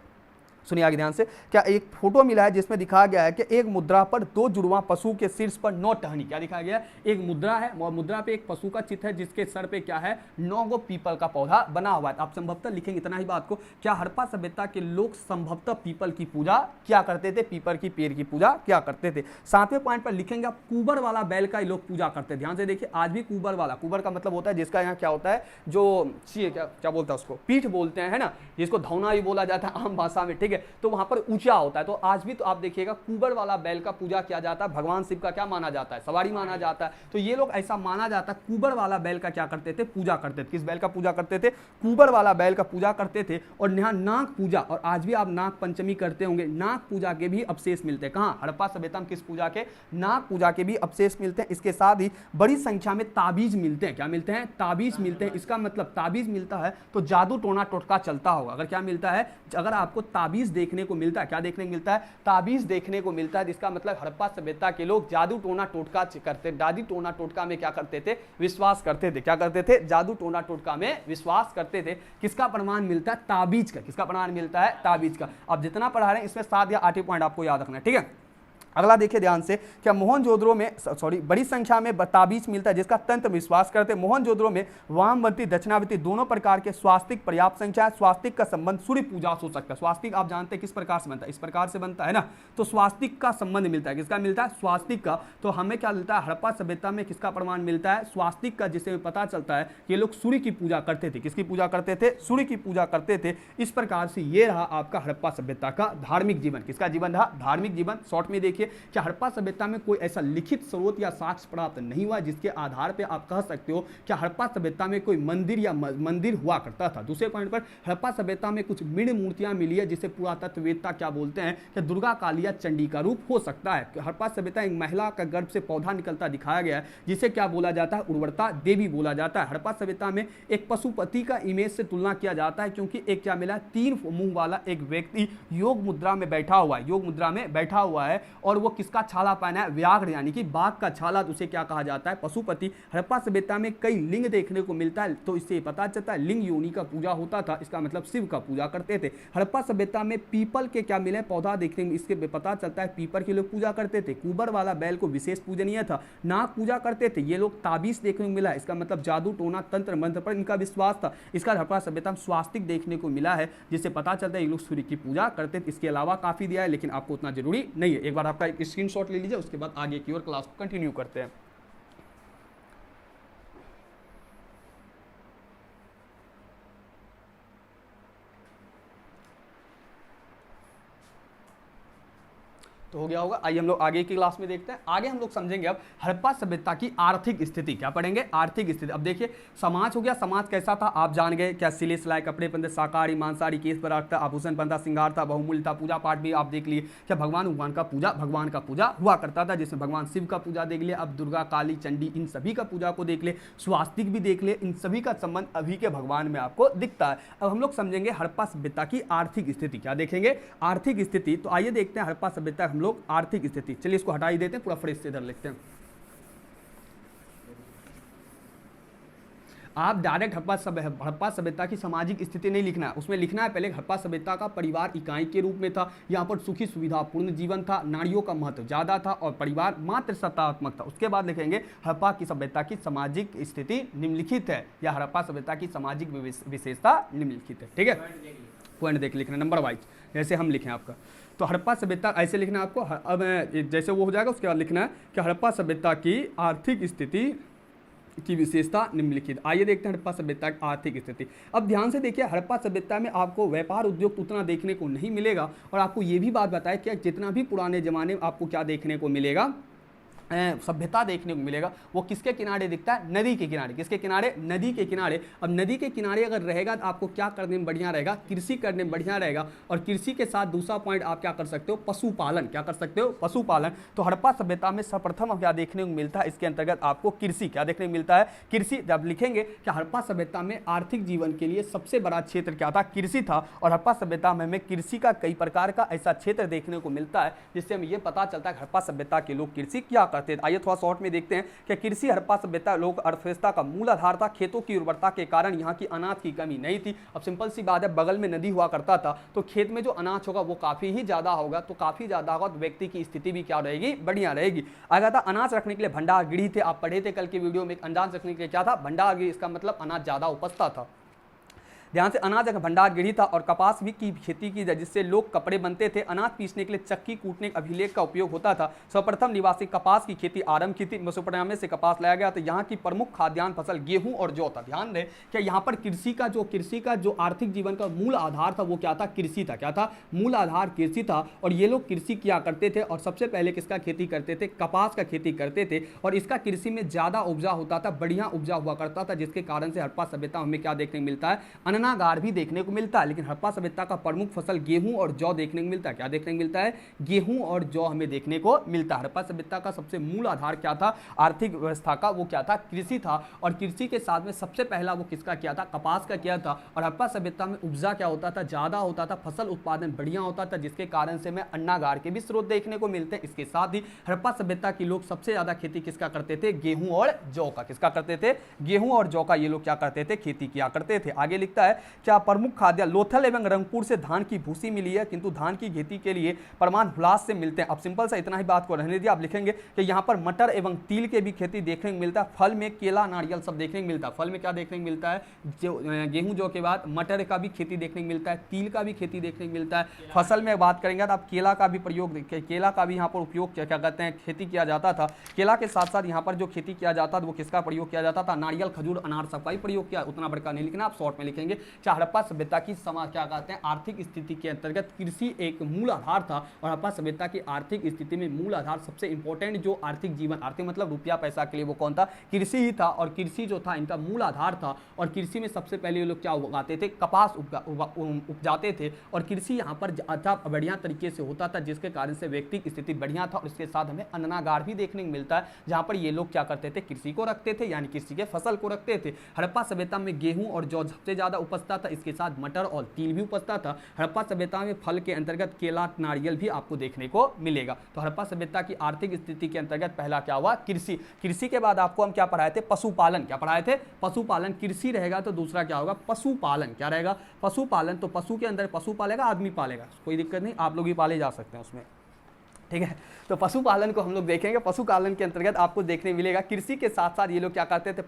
सुनिए आगे ध्यान से, क्या एक फोटो मिला है जिसमें दिखाया गया है कि एक मुद्रा पर 2 जुड़वा पशु के शीर्ष पर 9 टहनी। क्या दिखाया गया है, एक मुद्रा है और मुद्रा पे एक पशु का चित्र है जिसके सर पे क्या है, 9 गो पीपल का पौधा बना हुआ है। आप संभवतः लिखेंगे इतना ही बात को, क्या हड़प्पा सभ्यता के लोग संभवतः पीपल की पूजा क्या करते थे, पीपल की पेड़ की पूजा क्या करते थे। 7वें पॉइंट पर लिखेंगे आप कुबर वाला बैल का लोग पूजा करते हैं। ध्यान से देखिए, आज भी कुबर वाला, कुबर का मतलब होता है जिसका यहाँ क्या होता है, जो क्या बोलता है उसको, पीठ बोलते हैं, है ना, जिसको धौना भी बोला जाता है आम भाषा में, ठीक है। तो वहां पर ऊंचा होता है। तो आज भी तो आप देखिएगा कुबर वाला बैल का पूजा किया जाता है, भगवान शिव का क्या माना जाता है, सवारी माना जाता है। तो ये लोग ऐसा माना जाता है कुबर वाला बैल का क्या करते थे, पूजा करते थे। किस बैल का पूजा करते थे, कुबर वाला बैल का पूजा करते थे। और यहाँ नाग पूजा, और आज भी आप नाग पंचमी करते होंगे, नाग पूजा के भी अवशेष मिलते हैं। कहाँ, हड़प्पा सभ्यता में किस पूजा के, नाग पूजा के भी अवशेष मिलते हैं। इसके साथ ही बड़ी संख्या में ताबीज मिलते हैं। क्या मिलते हैं, ताबीज मिलते हैं। इसका मतलब ताबीज मिलता है तो जादू टोना टोटका चलता होगा। अगर क्या मिलता है, अगर आपको ताबीज ताबीज़ देखने को मिलता है। क्या देखने को मिलता है? ताबीज़ देखने को मिलता है, जिसका मतलब हड़प्पा सभ्यता के लोग जादू टोना टोटका करते, जादू टोना टोटका में क्या करते थे? विश्वास करते थे। क्या करते थे? जादू टोना टोटका में विश्वास करते थे। किसका प्रमाण मिलता है? ताबीज़ का। किसका प्रमाण मिलता है? ताबीज़ का। अब जितना पढ़ा रहे हैं इसमें 7 या 8 पॉइंट आपको याद रखना है, ठीक है। अगला देखिए ध्यान से, क्या मोहनजोदड़ो में बड़ी संख्या में ताबीज मिलता है जिसका तंत्र विश्वास करते हैं। मोहनजोदड़ो में वामवंती दक्षिणावर्ती दोनों प्रकार के स्वास्तिक पर्याप्त संख्या है। स्वास्तिक का संबंध सूर्य पूजा से हो सकता है। स्वास्तिक आप जानते हैं किस प्रकार से बनता है? इस प्रकार से बनता है ना। तो स्वास्तिक का संबंध मिलता है। किसका मिलता है? स्वास्तिक का। तो हमें क्या मिलता है? हड़प्पा सभ्यता में किसका प्रमाण मिलता है? स्वास्तिक का, जिससे पता चलता है कि ये लोग सूर्य की पूजा करते थे। किसकी पूजा करते थे? सूर्य की पूजा करते थे। इस प्रकार से ये रहा आपका हड़प्पा सभ्यता का धार्मिक जीवन। किसका जीवन रहा? धार्मिक जीवन। शॉर्ट में देखिए, क्या हड़प्पा सभ्यता में कोई ऐसा लिखित स्रोत या साक्ष्य प्राप्त नहीं हुआ जिसके आधार पे आप कह सकते हो कि हड़प्पा सभ्यता में कोई मंदिर या मंदिर हुआ करता था। दूसरे पॉइंट पर, हड़प्पा सभ्यता में कुछ मृण मूर्तियां मिली है जिसे पुरातत्ववेत्ता क्या बोलते हैं कि दुर्गा काली या चंडी का रूप हो सकता है। हड़प्पा सभ्यता एक महिला का गर्भ से पौधा निकलता दिखाया गया है जिसे क्या बोला जाता है? उर्वरता देवी बोला जाता है। हड़प्पा सभ्यता में एक पशुपति का इमेज से तुलना किया जाता है क्योंकि एक क्या मिला? 3 मुंह वाला एक व्यक्ति योग मुद्रा में बैठा हुआ है। योग मुद्रा में बैठा हुआ है और वो किसका छाला पहना है? व्याघ्र यानी कि बाघ का छाला। उसे क्या कहा जाता है? पशुपति। हड़प्पा सभ्यता में कई लिंग देखने को मिलता है, तो इससे पता चलता है लिंग योनि का पूजा होता था। इसका मतलब शिव का पूजा करते थे। हड़प्पा सभ्यता में पीपल के क्या मिले? पौधा देखने में इसके पता चलता है पीपल के लोग पूजा करते थे। कुबर वाला बैल को विशेष पूजनीय था। नाग पूजा करते थे। ये लोग ताबीज देखने को मिला। इसका मतलब जादू टोना तंत्र मंत्र पर इनका विश्वास था। इसका हड़प्पा सभ्यता में स्वास्तिक देखने को मिला है जिससे पता चलता है ये लोग सूर्य की पूजा करते थे। इसके अलावा काफी दिया है लेकिन आपको उतना जरूरी नहीं है। एक बार आपका एक स्क्रीनशॉट ले लीजिए, उसके बाद आगे की ओर क्लास को कंटिन्यू करते हैं। तो हो गया होगा। आइए हम लोग आगे की क्लास में देखते हैं। आगे हम लोग समझेंगे अब हड़प्पा सभ्यता की आर्थिक स्थिति। क्या पढ़ेंगे? आर्थिक स्थिति। अब देखिए, समाज हो गया। समाज कैसा था आप जान गए। क्या सिले सिलाई कपड़े बनते, शाकाहारी मांसाहारी, केस पर रखता, आभूषण बनता, श्रृंगार था, बहुमूल्य था, पूजा पाठ भी आप देख लिए। क्या भगवान का पूजा हुआ करता था, जिसमें भगवान शिव का पूजा देख लिया। अब दुर्गा काली चंडी इन सभी का पूजा को देख ले, स्वास्तिक भी देख ले। इन सभी का संबंध अभी के भगवान में आपको दिखता है। अब हम लोग समझेंगे हड़प्पा सभ्यता की आर्थिक स्थिति। क्या देखेंगे? आर्थिक स्थिति। तो आइए देखते हैं हड़प्पा सभ्यता हम लोग आर्थिक स्थिति। चलिए इसको हटा ही देते हैं, पूरा फ्रेश से इधर लिखते हैं। आप डायरेक्ट हड़प्पा सभ्यता की सामाजिक स्थिति नहीं लिखना है, उसमें लिखना है पहले हड़प्पा सभ्यता का परिवार इकाई के रूप में था। यहाँ पर सुखी सुविधापूर्ण जीवन था, नारियों का महत्व ज्यादा था और परिवार मात्र सत्तात्मक था। उसके बाद लिखेंगे हड़प्पा की सभ्यता की सामाजिक स्थिति निम्नलिखित है, या हड़प्पा सभ्यता की सामाजिक विशेषता निम्नलिखित है। ठीक है, पॉइंट देख लिखना नंबर वाइज, जैसे हम लिखें आपका। तो हड़प्पा सभ्यता ऐसे लिखना है आपको। अब जैसे वो हो जाएगा उसके बाद लिखना है कि हड़प्पा सभ्यता की आर्थिक स्थिति की विशेषता निम्नलिखित। आइए देखते हैं हड़प्पा सभ्यता की आर्थिक स्थिति। अब ध्यान से देखिए, हड़प्पा सभ्यता में आपको व्यापार उद्योग उतना देखने को नहीं मिलेगा। और आपको ये भी बात बताए कि जितना भी पुराने जमाने में आपको क्या देखने को मिलेगा, सभ्यता देखने को मिलेगा, वो किसके किनारे दिखता है? नदी के किनारे। किसके किनारे? नदी के किनारे। अब नदी के किनारे अगर रहेगा तो आपको क्या करने में बढ़िया रहेगा? कृषि करने में बढ़िया रहेगा। और कृषि के साथ दूसरा पॉइंट आप क्या कर सकते हो? पशुपालन। क्या कर सकते हो? पशुपालन। तो हड़प्पा सभ्यता में सर्वप्रथम क्या देखने को मिलता है? इसके अंतर्गत आपको कृषि क्या देखने को मिलता है? कृषि। जब लिखेंगे कि हड़प्पा सभ्यता में आर्थिक जीवन के लिए सबसे बड़ा क्षेत्र क्या था? कृषि था। और हड़प्पा सभ्यता में हमें कृषि का कई प्रकार का ऐसा क्षेत्र देखने को मिलता है जिससे हमें यह पता चलता है हड़प्पा सभ्यता के लोग कृषि क्या करते थे। आइए थोड़ा शॉर्ट में देखते हैं कि कृषि हड़प्पा सभ्यता लोक अर्थव्यवस्था का मूल आधार था। खेतों की उर्वरता के कारण यहाँ की अनाज की कमी नहीं थी। अब सिंपल सी बात है, बगल में नदी हुआ करता था तो खेत में जो अनाज होगा वो काफी ही ज्यादा होगा। तो काफी ज्यादा होगा तो व्यक्ति की स्थिति भी क्या रहेगी? बढ़िया रहेगी। आगे था अनाज रखने के लिए भंडार गृह थे। आप पढ़े थे कल के वीडियो में, अनाज रखने के लिए क्या था? भंडार गृह। इसका मतलब अनाज ज्यादा उपजता था। ध्यान से, अनाज का भंडार गृह था। और कपास भी की खेती की जाए जिससे लोग कपड़े बनते थे। अनाज पीसने के लिए चक्की कूटने के अभिलेख का उपयोग होता था। सर्वप्रथम निवासी कपास की खेती आरंभ की थी। मेसोपोटामिया से कपास लाया गया तो यहाँ की प्रमुख खाद्यान्न फसल गेहूं और जौ था। ध्यान रहे कि यहाँ पर कृषि का जो आर्थिक जीवन का मूल आधार था वो क्या था? कृषि था। क्या था? मूल आधार कृषि था। और ये लोग कृषि किया करते थे और सबसे पहले किसका खेती करते थे? कपास का खेती करते थे। और इसका कृषि में ज्यादा उपजा होता था, बढ़िया उपजा हुआ करता था, जिसके कारण से हड़प्पा सभ्यता हमें क्या देखने को मिलता है? अन्नागार भी देखने को मिलता है। लेकिन हड़प्पा सभ्यता का प्रमुख फसल गेहूं और जौ देखने को मिलता है। क्या देखने को मिलता है? गेहूं और जौ हमें देखने को मिलता है। हड़प्पा सभ्यता का सबसे मूल आधार क्या था आर्थिक व्यवस्था का? वो क्या था? कृषि था। और कृषि के साथ में सबसे पहला वो किसका किया था? कपास का किया था। और हड़प्पा सभ्यता में उपजा क्या होता था? ज्यादा होता था, फसल उत्पादन बढ़िया होता था, जिसके कारण से हमें अन्नागार के भी स्रोत देखने को मिलते हैं। इसके साथ ही हड़प्पा सभ्यता के लोग सबसे ज्यादा खेती किसका करते थे? गेहूं और जौ का। किसका करते थे? गेहूं और जौ का ये लोग क्या करते थे? खेती किया करते थे। आगे लिखता है क्या प्रमुख खाद्य लोथल एवं रंगपुर से धान की भूसी मिली है, किंतु धान की खेती के लिए प्रमाण हुलास से मिलते हैं। अब सिंपल सा इतना ही बात को रहने दिया। आप लिखेंगे कि यहाँ पर मटर एवं तिल के भी खेती देखने को मिलता है। फल में केला नारियल सब देखने को मिलता है। फल में क्या देखने को मिलता है? जो गेहूं जौ के बाद मटर का भी खेती देखने को मिलता है, तिल का भी खेती देखने को मिलता है। फसल में बात करेंगे तो आप केला का भी प्रयोग, केला का भी यहाँ पर उपयोग क्या कहते हैं खेती किया जाता था। केला के साथ साथ यहाँ पर जो खेती किया जाता था वो किसका प्रयोग किया जाता था? नारियल खजूर अनार सबका ही प्रयोग किया। उतना बड़का नहीं लिखना, आप शॉर्ट में लिखेंगे। हड़प्पा सभ्यता की क्या कहते हैं आर्थिक स्थिति के अंतर्गत कृषि एक मूल आधार था। और हड़प्पा सभ्यता की आर्थिक स्थिति में मूल आधार सबसे इंपॉर्टेंट जो आर्थिक जीवन, आर्थिक मतलब रुपया पैसा के लिए वो कौन था? कृषि ही था। और कृषि जो था इनका मूल आधार था। और कृषि में सबसे पहले ये लोग क्या उगाते थे? कपास उपजाते थे। और कृषि यहाँ पर अच्छा बढ़िया तरीके से होता था, जिसके कारण से व्यक्ति की स्थिति बढ़िया था। और इसके साथ हमें अन्नागार भी देखने को मिलता है, जहाँ पर ये लोग क्या करते थे? कृषि को रखते थे, यानी कृषि के फसल को रखते थे। हड़प्पा सभ्यता में गेहूं और जौ सबसे ज्यादा उपजता था। इसके साथ मटर और तिल भी उपजता था। हड़प्पा सभ्यता में फल के अंतर्गत केला नारियल भी आपको देखने को मिलेगा। तो हड़प्पा सभ्यता की आर्थिक स्थिति के अंतर्गत पहला क्या हुआ? कृषि। कृषि के बाद आपको हम क्या पढ़ाए थे? पशुपालन। क्या पढ़ाए थे? पशुपालन। कृषि रहेगा तो दूसरा क्या होगा? पशुपालन। क्या रहेगा? पशुपालन। तो पशु के अंदर पशु पालेगा, आदमी पालेगा, कोई दिक्कत नहीं, आप लोग भी पाले जा सकते हैं उसमें, ठीक है। तो पशुपालन को हम लोग देखेंगे। पशुपालन के अंतर्गत आपको देखने मिलेगा कृषि के साथ साथ ये लोग क्या करते थे?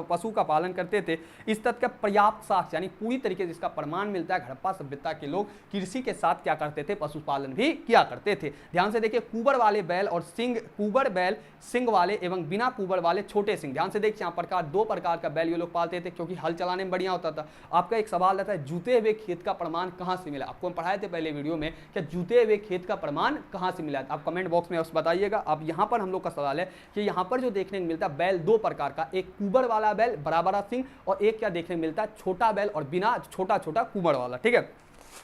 पशु का पालन करते थे। इस तथ्य का पर्याप्त साक्ष्य यानी पूरी तरीके से इसका प्रमाण मिलता है। हड़प्पा सभ्यता के लोग कृषि के साथ क्या करते थे? पशुपालन भी किया करते थे। ध्यान से देखिए, कुबर वाले बैल और कुबर बैल सिंग वाले एवं बिना कुबर वाले छोटे सिंग। ध्यान से देखिए, यहाँ प्रकार दो प्रकार का बैल ये लोग पालते थे, क्योंकि हल चलाने में बढ़िया होता था। आपका एक सवाल रहता है, जूते हुए खेत का प्रमाण कहाँ से मिला? आपको हम पढ़ाए थे पहले वीडियो में, क्या जूते हुए खेत का प्रमाण कहाँ से मिला? आप कमेंट बॉक्स में उस बताइएगा। अब यहाँ पर हम लोग का सवाल है कि यहाँ पर जो देखने को मिलता है बैल दो प्रकार का, एक कुबर वाला बैल बड़ा सिंग, और एक क्या देखने को मिलता है? छोटा बैल और बिना छोटा कुबर वाला, ठीक है।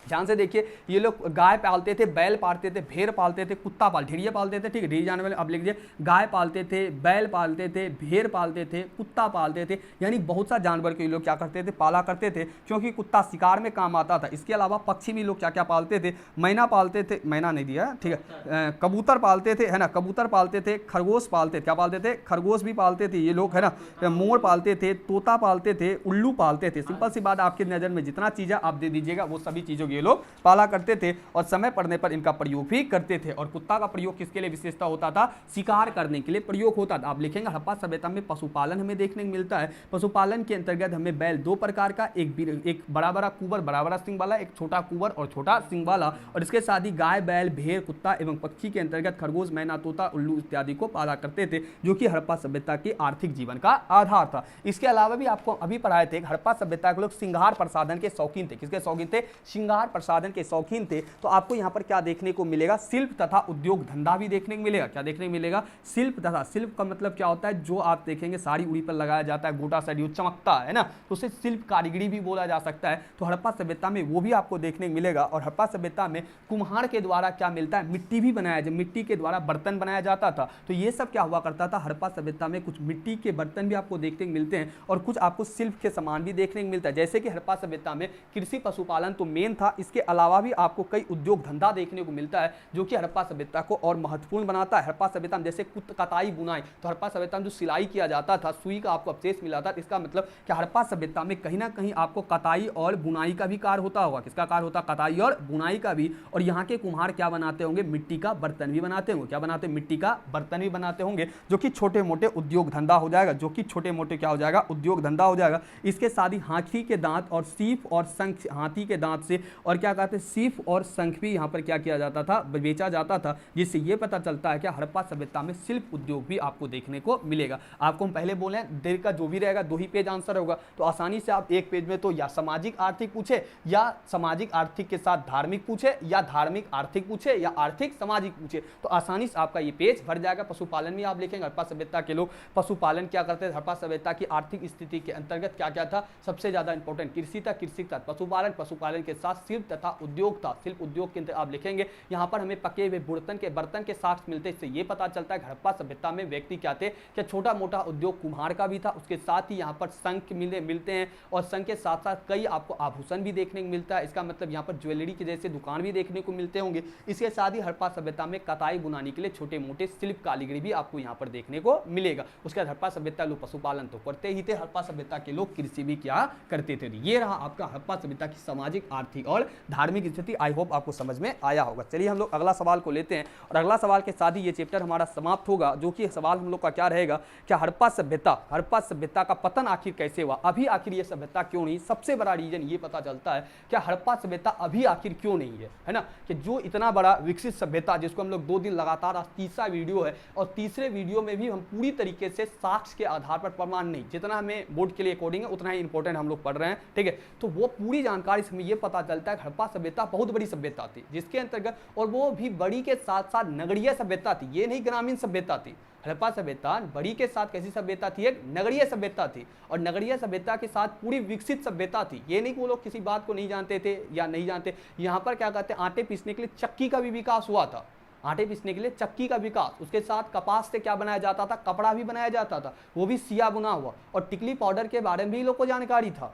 ध्यान से देखिए, ये लोग गाय पालते थे, बैल पालते थे, भेड़ पालते थे, कुत्ता ढेरिया पालते थे, ठीक है। ढेरी जानवर अब लिख लीजिए, गाय पालते थे, बैल पालते थे, भेड़ पालते थे, कुत्ता पालते थे, यानी बहुत सा जानवर के लोग क्या करते थे? पाला करते थे, क्योंकि कुत्ता शिकार में काम आता था। इसके अलावा पक्षी भी लोग क्या क्या पालते थे? मैना पालते थे, मैना नहीं दिया, ठीक है, कबूतर पालते थे, है ना, कबूतर पालते थे, खरगोश पालते थे, क्या पालते थे? खरगोश भी पालते थे ये लोग, है ना, मोर पालते थे, तोता पालते थे, उल्लू पालते थे। सिंपल सी बात, आपकी नज़र में जितना चीज़ें आप दे दीजिएगा वो सभी चीज़ों ये लोग पाला करते थे और समय पड़ने पर इनका प्रयोग भी करते थे। और कुत्ता का प्रयोग किसके लिए विशेषता होता था? शिकार करने के लिए प्रयोग होता था। आप लिखेंगे हड़प्पा सभ्यता में पशुपालन हमें देखने को मिलता है। पशुपालन के अंतर्गत हमें बैल दो प्रकार का, एक बड़ा कुबर बड़ा सिंग वाला, एक छोटा कुबर और छोटा सिंग वाला, और इसके साथ ही गाय बैल भेड़ कुत्ता एवं पक्षी के अंतर्गत खरगोश मैना तोता उल्लू इत्यादि को पाला करते थे, जो कि हड़प्पा सभ्यता के आर्थिक जीवन का आधार था। इसके अलावा भी आपको अभी पढ़ाए थे, हड़प्पा सभ्यता के लोग श्रृंगार प्रसाधन के शौकीन थे। किसके शौकीन थे? श्रृंगार प्रसाधन के शौकीन थे। तो आपको यहाँ पर क्या देखने को मिलेगा? शिल्प तथा उद्योग धंधा भी देखने को मिलेगा। क्या देखने को मिलेगा? शिल्प तथा, शिल्प का मतलब क्या होता है? जो आप देखेंगे साड़ी उड़ी पर लगाया जाता है, गोटा साड़ी चमकता है ना, तो उसे शिल्प कारीगरी भी बोला जा सकता है। तो हड़प्पा सभ्यता में वो भी आपको देखने को मिलेगा। और हड़प्पा सभ्यता में कुम्हार के द्वारा क्या मिलता है? मिट्टी भी बनाया जाए, मिट्टी के द्वारा बर्तन बनाया जाता था। तो ये सब क्या हुआ करता था? हड़प्पा सभ्यता में कुछ मिट्टी के बर्तन भी आपको देखने को मिलते हैं और कुछ आपको शिल्प के सामान भी देखने को मिलता है। जैसे कि हड़प्पा सभ्यता में कृषि पशुपालन तो मेन था, इसके अलावा भी आपको कई उद्योग धंधा देखने को मिलता है, जो कि हड़प्पा सभ्यता को और महत्वपूर्ण बनाता है। हड़प्पा सभ्यता में जैसे कताई बुनाई, तो हड़प्पा सभ्यता में जो सिलाई किया जाता था, सुई का आपको अवशेष मिला था, इसका मतलब कि हड़प्पा सभ्यता में कहीं ना कहीं आपको कताई और बुनाई का भी कार्य होता होगा। किसका कार्य होता? कताई और बुनाई का भी। और यहाँ के कुम्हार क्या बनाते होंगे? मिट्टी का बर्तन भी बनाते होंगे। क्या बनाते? मिट्टी का बर्तन भी बनाते होंगे, जो कि छोटे मोटे उद्योग धंधा हो जाएगा, जो कि छोटे मोटे क्या हो जाएगा? उद्योग धंधा हो जाएगा। इसके साथ ही हाथी के दांत और सीप और शंख, हाथी के दांत से और क्या कहते हैं सीप और शंख भी यहाँ पर क्या किया जाता था, बेचा जाता था, जिससे ये पता चलता है कि हड़प्पा सभ्यता में शिल्प उद्योग भी आपको देखने को मिलेगा। आपको हम पहले बोले देर का जो भी रहेगा 2 ही पेज आंसर होगा, तो आसानी से आप एक पेज में तो या सामाजिक आर्थिक पूछे या सामाजिक आर्थिक के साथ धार्मिक पूछे या धार्मिक आर्थिक पूछे या आर्थिक सामाजिक पूछे, तो आसानी से आपका ये पेज भर जाएगा। पशुपालन में आप लिखेंगे हड़प्पा सभ्यता के लोग पशुपालन क्या करते थे, हड़प्पा सभ्यता की आर्थिक स्थिति के अंतर्गत क्या क्या था, सबसे ज्यादा इंपॉर्टेंट कृषि था, कृषि था पशुपालन, पशुपालन के साथ शिल्प तथा उद्योग था, शिल्प उद्योग के अंदर आप लिखेंगे। यहाँ पर हमें पके हुए बर्तन के साक्ष्य मिलते हैं, इससे ये पता चलता है हड़प्पा सभ्यता में व्यक्ति क्या थे, क्या छोटा मोटा उद्योग कुम्हार का भी था, उसके साथ ही यहाँ पर शंख मिलते हैं और शंख के साथ साथ कई आपको आभूषण भी देखने को मिलता है। इसका मतलब यहाँ पर ज्वेलरी के जैसे दुकान भी देखने को मिलते होंगे। इसके साथ ही हड़प्पा सभ्यता में कताई बुनाने के लिए छोटे मोटे शिल्प कारीगरी भी आपको यहाँ पर देखने को मिलेगा। उसके बाद हड़प्पा सभ्यता लोग पशुपालन तो करते ही थे, हड़प्पा सभ्यता के लोग कृषि भी क्या करते थे। ये रहा आपका हड़प्पा सभ्यता की सामाजिक आर्थिक और धार्मिक स्थिति। आई होप आपको समझ में आया होगा। चलिए हम लोग अगला सवाल को लेते हैं और अगला सवाल के साथ ही ये चैप्टर हमारा समाप्त होगा, जो कि सवाल हम लोग का क्या रहेगा, क्या हड़प्पा सभ्यता का पतन आखिर कैसे हुआ, अभी आखिर ये सभ्यता क्यों नहीं। सबसे बड़ा रीजन ये पता चलता है क्या हड़प्पा सभ्यता अभी आखिर क्यों नहीं है ना, कि जो इतना बड़ा विकसित सभ्यता जिसको हम लोग 2 दिन लगातार, आज तीसरा वीडियो है और तीसरे वीडियो में भी हम पूरी तरीके से साक्ष्य के आधार पर, प्रमाण नहीं, जितना हमें बोर्ड के लिए अकॉर्डिंग है उतना ही इंपॉर्टेंट हम लोग पढ़ रहे हैं, ठीक है। तो वो पूरी जानकारी से हमें ये पता चलता है हड़प्पा सभ्यता बहुत बड़ी सभ्यता थी, जिसके अंतर्गत, और वो भी बड़ी के साथ साथ नगरीय सभ्यता थी, ये नहीं ग्रामीण सभ्यता थी। हड़प्पा सभ्यता बड़ी के साथ कैसी सभ्यता थी, एक नगरीय सभ्यता थी, और नगरीय सभ्यता के साथ पूरी विकसित सभ्यता थी। ये नहीं कि वो लोग किसी बात को नहीं जानते थे या नहीं जानते। यहाँ पर क्या कहते हैं, आटे पीसने के लिए चक्की का भी विकास हुआ था, आटे पीसने के लिए चक्की का विकास, उसके साथ कपास से क्या बनाया जाता था, कपड़ा भी बनाया जाता था, वो भी सिया बुना हुआ, और टिकली पाउडर के बारे में भी लोग को जानकारी था।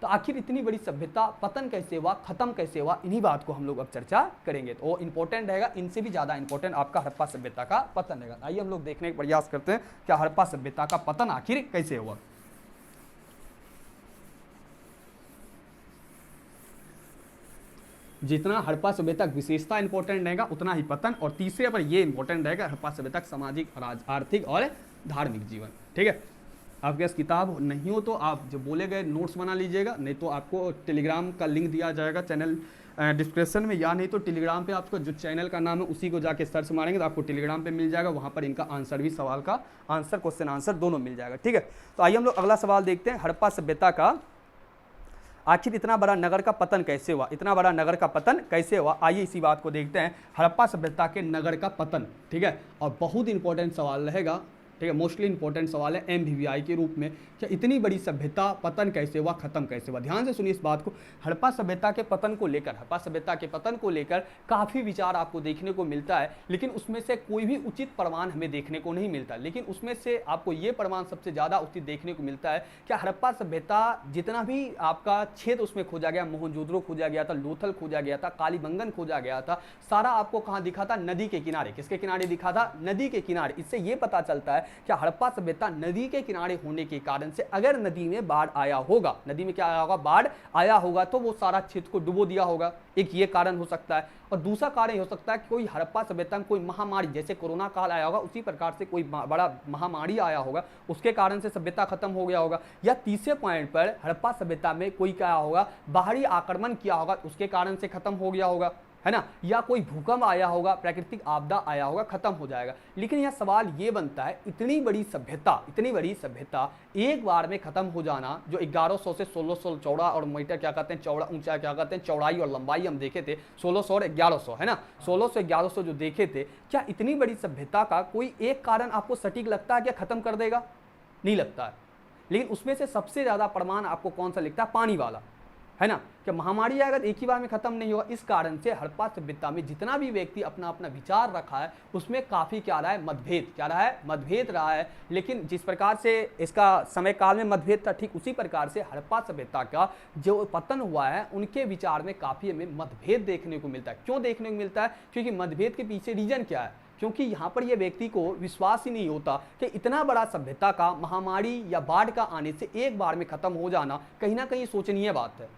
तो आखिर इतनी बड़ी सभ्यता पतन कैसे हुआ, खत्म कैसे हुआ, इन्हीं बात को हम लोग अब चर्चा करेंगे। तो वो इंपॉर्टेंट रहेगा, इनसे भी ज्यादा इंपॉर्टेंट आपका हड़प्पा सभ्यता का पतन रहेगा। आइए हम लोग देखने का प्रयास करते हैं क्या हड़प्पा सभ्यता का पतन आखिर कैसे हुआ। जितना हड़प्पा सभ्यता विशेषता इंपॉर्टेंट रहेगा उतना ही पतन, और तीसरे पर ये इंपॉर्टेंट रहेगा हड़प्पा सभ्यता सामाजिक, आर्थिक और धार्मिक जीवन, ठीक है। आपके पास किताब नहीं हो तो आप जो बोले गए नोट्स बना लीजिएगा, नहीं तो आपको टेलीग्राम का लिंक दिया जाएगा चैनल डिस्क्रिप्शन में, या नहीं तो टेलीग्राम पे आपको जो चैनल का नाम है उसी को जाके सर्च मारेंगे तो आपको टेलीग्राम पे मिल जाएगा। वहाँ पर इनका आंसर भी, सवाल का आंसर, क्वेश्चन आंसर दोनों मिल जाएगा, ठीक है। तो आइए हम लोग अगला सवाल देखते हैं, हड़प्पा सभ्यता का आखिर इतना बड़ा नगर का पतन कैसे हुआ, इतना बड़ा नगर का पतन कैसे हुआ। आइए इसी बात को देखते हैं, हड़प्पा सभ्यता के नगर का पतन, ठीक है। और बहुत इंपॉर्टेंट सवाल रहेगा, ठीक है, मोस्टली इंपॉर्टेंट सवाल है MVVI के रूप में, क्या इतनी बड़ी सभ्यता पतन कैसे हुआ, खत्म कैसे हुआ। ध्यान से सुनिए इस बात को। हड़प्पा सभ्यता के पतन को लेकर, हड़प्पा सभ्यता के पतन को लेकर काफ़ी विचार आपको देखने को मिलता है, लेकिन उसमें से कोई भी उचित प्रमाण हमें देखने को नहीं मिलता। लेकिन उसमें से आपको ये प्रमाण सबसे ज़्यादा उचित देखने को मिलता है, क्या हड़प्पा सभ्यता जितना भी आपका क्षेत्र उसमें खोजा गया, मोहनजोदड़ो खोजा गया था, लोथल खोजा गया था, कालीबंगन खोजा गया था, सारा आपको कहाँ दिखा था, नदी के किनारे। किसके किनारे दिखा था, नदी के किनारे। इससे ये पता चलता है क्या हड़प्पा सभ्यता नदी के किनारे होने के कारण से, अगर नदी में बाढ़ आया होगा, नदी में क्या आया होगा, बाढ़ आया होगा, तो वो सारा क्षेत्र को डुबो दिया होगा। एक ये कारण हो सकता है। और दूसरा कारण हो सकता है कि कोई हड़प्पा सभ्यता में कोई महामारी, जैसे कोरोना काल आया होगा उसी प्रकार से कोई बड़ा महामारी आया होगा, उसके कारण से सभ्यता खत्म हो गया होगा। या तीसरे पॉइंट पर हड़प्पा सभ्यता में कोई क्या होगा, बाहरी आक्रमण किया होगा, उसके कारण से खत्म हो गया होगा, है ना। या कोई भूकंप आया होगा, प्राकृतिक आपदा आया होगा, खत्म हो जाएगा। लेकिन यह सवाल ये बनता है, इतनी बड़ी सभ्यता एक बार में खत्म हो जाना, जो 1100 से 1600 चौड़ा और मीटर क्या कहते हैं, चौड़ा ऊंचा क्या कहते हैं, चौड़ाई और लंबाई हम देखे थे 1600 और 1100, है ना, 1600 1100 जो देखे थे, क्या इतनी बड़ी सभ्यता का कोई एक कारण आपको सटीक लगता है क्या खत्म कर देगा? नहीं लगता है। लेकिन उसमें से सबसे ज्यादा प्रमाण आपको कौन सा लिखता है, पानी वाला, है ना, कि महामारी अगर एक ही बार में खत्म नहीं होगा। इस कारण से हड़प्पा सभ्यता में जितना भी व्यक्ति अपना अपना विचार रखा है, उसमें काफी क्या रहा है, मतभेद, क्या रहा है, मतभेद रहा है। लेकिन जिस प्रकार से इसका समय काल में मतभेद था, ठीक उसी प्रकार से हड़प्पा सभ्यता का जो पतन हुआ है, उनके विचार में काफी हमें मतभेद देखने को मिलता है। क्यों देखने को मिलता है? क्योंकि मतभेद के पीछे रीजन क्या है, क्योंकि यहाँ पर ये व्यक्ति को विश्वास ही नहीं होता कि इतना बड़ा सभ्यता का महामारी या बाढ़ का आने से एक बार में खत्म हो जाना कहीं ना कहीं सोचनीय बात है।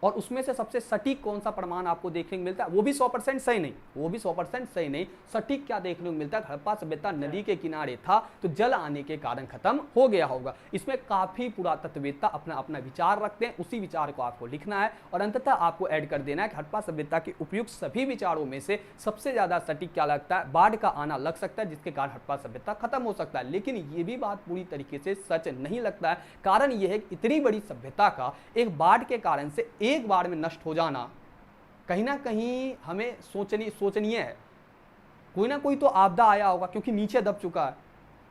और उसमें से सबसे सटीक कौन सा प्रमाण आपको देखने को मिलता है, वो भी 100% सही नहीं, वो भी 100% सही नहीं, सटीक क्या देखने को मिलता है, हड़प्पा सभ्यता नदी के किनारे था तो जल आने के कारण खत्म हो गया होगा। इसमें काफी पुरातत्ववेत्ता अपना अपना विचार रखते हैं, उसी विचार को आपको लिखना है और अंततः आपको ऐड कर देना है कि हड़प्पा सभ्यता के उपयुक्त सभी विचारों में से सबसे ज्यादा सटीक क्या लगता है, बाढ़ का आना लग सकता है, जिसके कारण हड़प्पा सभ्यता खत्म हो सकता है। लेकिन ये भी बात पूरी तरीके से सच नहीं लगता है, कारण यह है इतनी बड़ी सभ्यता का एक बाढ़ के कारण से एक बार में नष्ट हो जाना कहीं ना कहीं हमें सोचनीय है। कोई ना कोई तो आपदा आया होगा क्योंकि नीचे दब चुका है,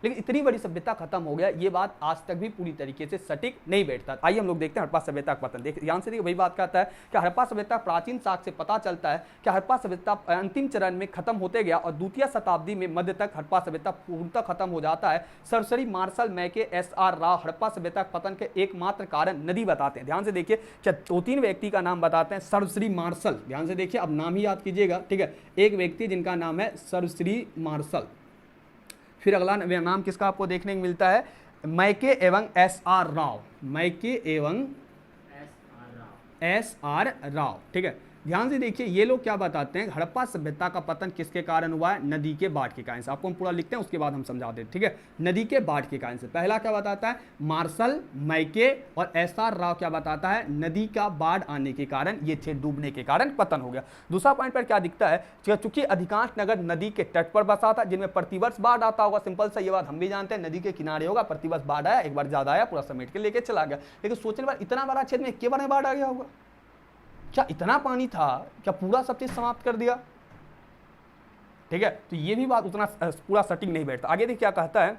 लेकिन इतनी बड़ी सभ्यता खत्म हो गया, ये बात आज तक भी पूरी तरीके से सटीक नहीं बैठता। आइए हम लोग देखते हैं हड़प्पा सभ्यता का पतन। ध्यान से देखिए, वही बात कहता है कि हड़प्पा सभ्यता प्राचीन साक्ष्य से पता चलता है कि हड़प्पा सभ्यता अंतिम चरण में खत्म होते गया और द्वितीय शताब्दी में मध्य तक हड़प्पा सभ्यता पूर्णतः खत्म हो जाता है। सर्वश्री मार्शल मैके SR राव हड़प्पा सभ्यता पतन के एकमात्र कारण नदी बताते हैं। ध्यान से देखिए, क्या 2-3 व्यक्ति का नाम बताते हैं। सर्वश्री मार्शल, ध्यान से देखिए, अब नाम ही याद कीजिएगा, ठीक है। एक व्यक्ति जिनका नाम है सर्वश्री मार्शल, फिर अगला नाम किसका आपको देखने को मिलता है, मैके एवं SR राव, मैके एवं SR राव, ठीक है। ध्यान से देखिए, ये लोग क्या बताते हैं, हड़प्पा सभ्यता का पतन किसके कारण हुआ है, नदी के बाढ़ के कारण से। आपको हम पूरा लिखते हैं, उसके बाद हम समझा देते, ठीक है। नदी के बाढ़ के कारण से पहला क्या बताता है, मार्शल, मैके और SR राव क्या बताता है, नदी का बाढ़ आने के कारण, ये थे डूबने के कारण पतन हो गया। दूसरा पॉइंट पर क्या दिखता है, चूंकि अधिकांश नगर नदी के तट पर बसा था जिनमें प्रतिवर्ष बाढ़ आता होगा। सिंपल सा ये बात हम भी जानते हैं, नदी के किनारे होगा, प्रतिवर्ष बाढ़ आया, एक बार ज्यादा आया, पूरा समेट के लेके चला गया। लेकिन सोचने पर इतना बड़ा क्षेत्र में एक बार में बाढ़ आ गया होगा, क्या इतना पानी था, क्या पूरा सब चीज समाप्त कर दिया, ठीक है। तो ये भी बात उतना पूरा सटीक नहीं बैठता। आगे देखिए क्या कहता है,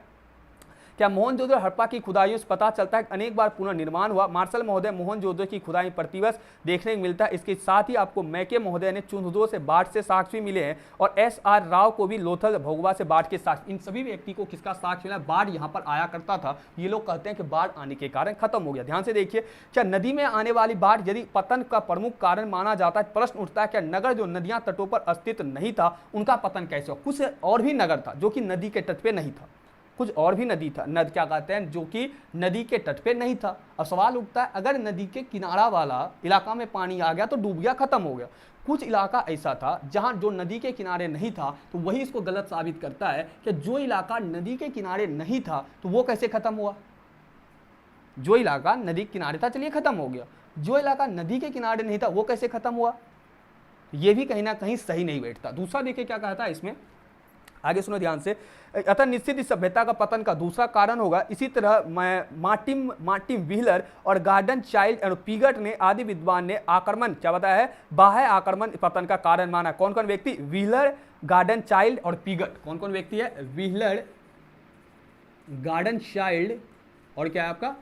क्या मोहनजोदड़ो हड़प्पा की खुदाइयों से पता चलता है कि अनेक बार पुनर्निर्माण हुआ। मार्शल महोदय मोहनजोदड़ो की खुदाई प्रतिवर्ष देखने को मिलता है। इसके साथ ही आपको मैके महोदय ने चुनदो से बाढ़ से साक्ष्य मिले हैं और SR राव को भी लोथल भोगवा से बाढ़ के साक्ष्य। इन सभी व्यक्ति को किसका साक्ष्य मिला, बाढ़ यहाँ पर आया करता था, ये लोग कहते हैं कि बाढ़ आने के कारण खत्म हो गया। ध्यान से देखिए, क्या नदी में आने वाली बाढ़ यदि पतन का प्रमुख कारण माना जाता है, प्रश्न उठता है क्या नगर जो नदियां तटों पर अस्तित्व नहीं था उनका पतन कैसे हुआ। कुछ और भी नगर था जो कि नदी के तट पे नहीं था, कुछ और भी नदी था, नद क्या कहते हैं, जो कि नदी के तट पे नहीं था। अब सवाल उठता है, अगर नदी के किनारा वाला इलाका में पानी आ गया तो डूब गया, खत्म हो गया। कुछ इलाका ऐसा था जहां जो नदी के किनारे नहीं था, तो वही इसको गलत साबित करता है कि जो इलाका नदी के किनारे नहीं था तो वो कैसे खत्म हुआ। जो इलाका नदी के किनारे था, चलिए खत्म हो गया, जो इलाका नदी के किनारे नहीं था वो कैसे खत्म हुआ, ये भी कहीं ना कहीं सही नहीं बैठता। दूसरा देखिए क्या कहता है इसमें, आगे सुनो ध्यान से। अतः निश्चित इस सभ्यता का पतन का दूसरा कारण होगा। इसी तरह मार्टिन व्हीलर और गार्डन चाइल्ड और पीगट ने आदि विद्वान ने आक्रमण क्या बताया है, बाह्य आक्रमण पतन का कारण माना। कौन कौन व्यक्ति, व्हीलर, गार्डन चाइल्ड और पीगट। कौन कौन व्यक्ति है, व्हीलर, गार्डन चाइल्ड और क्या है आपका,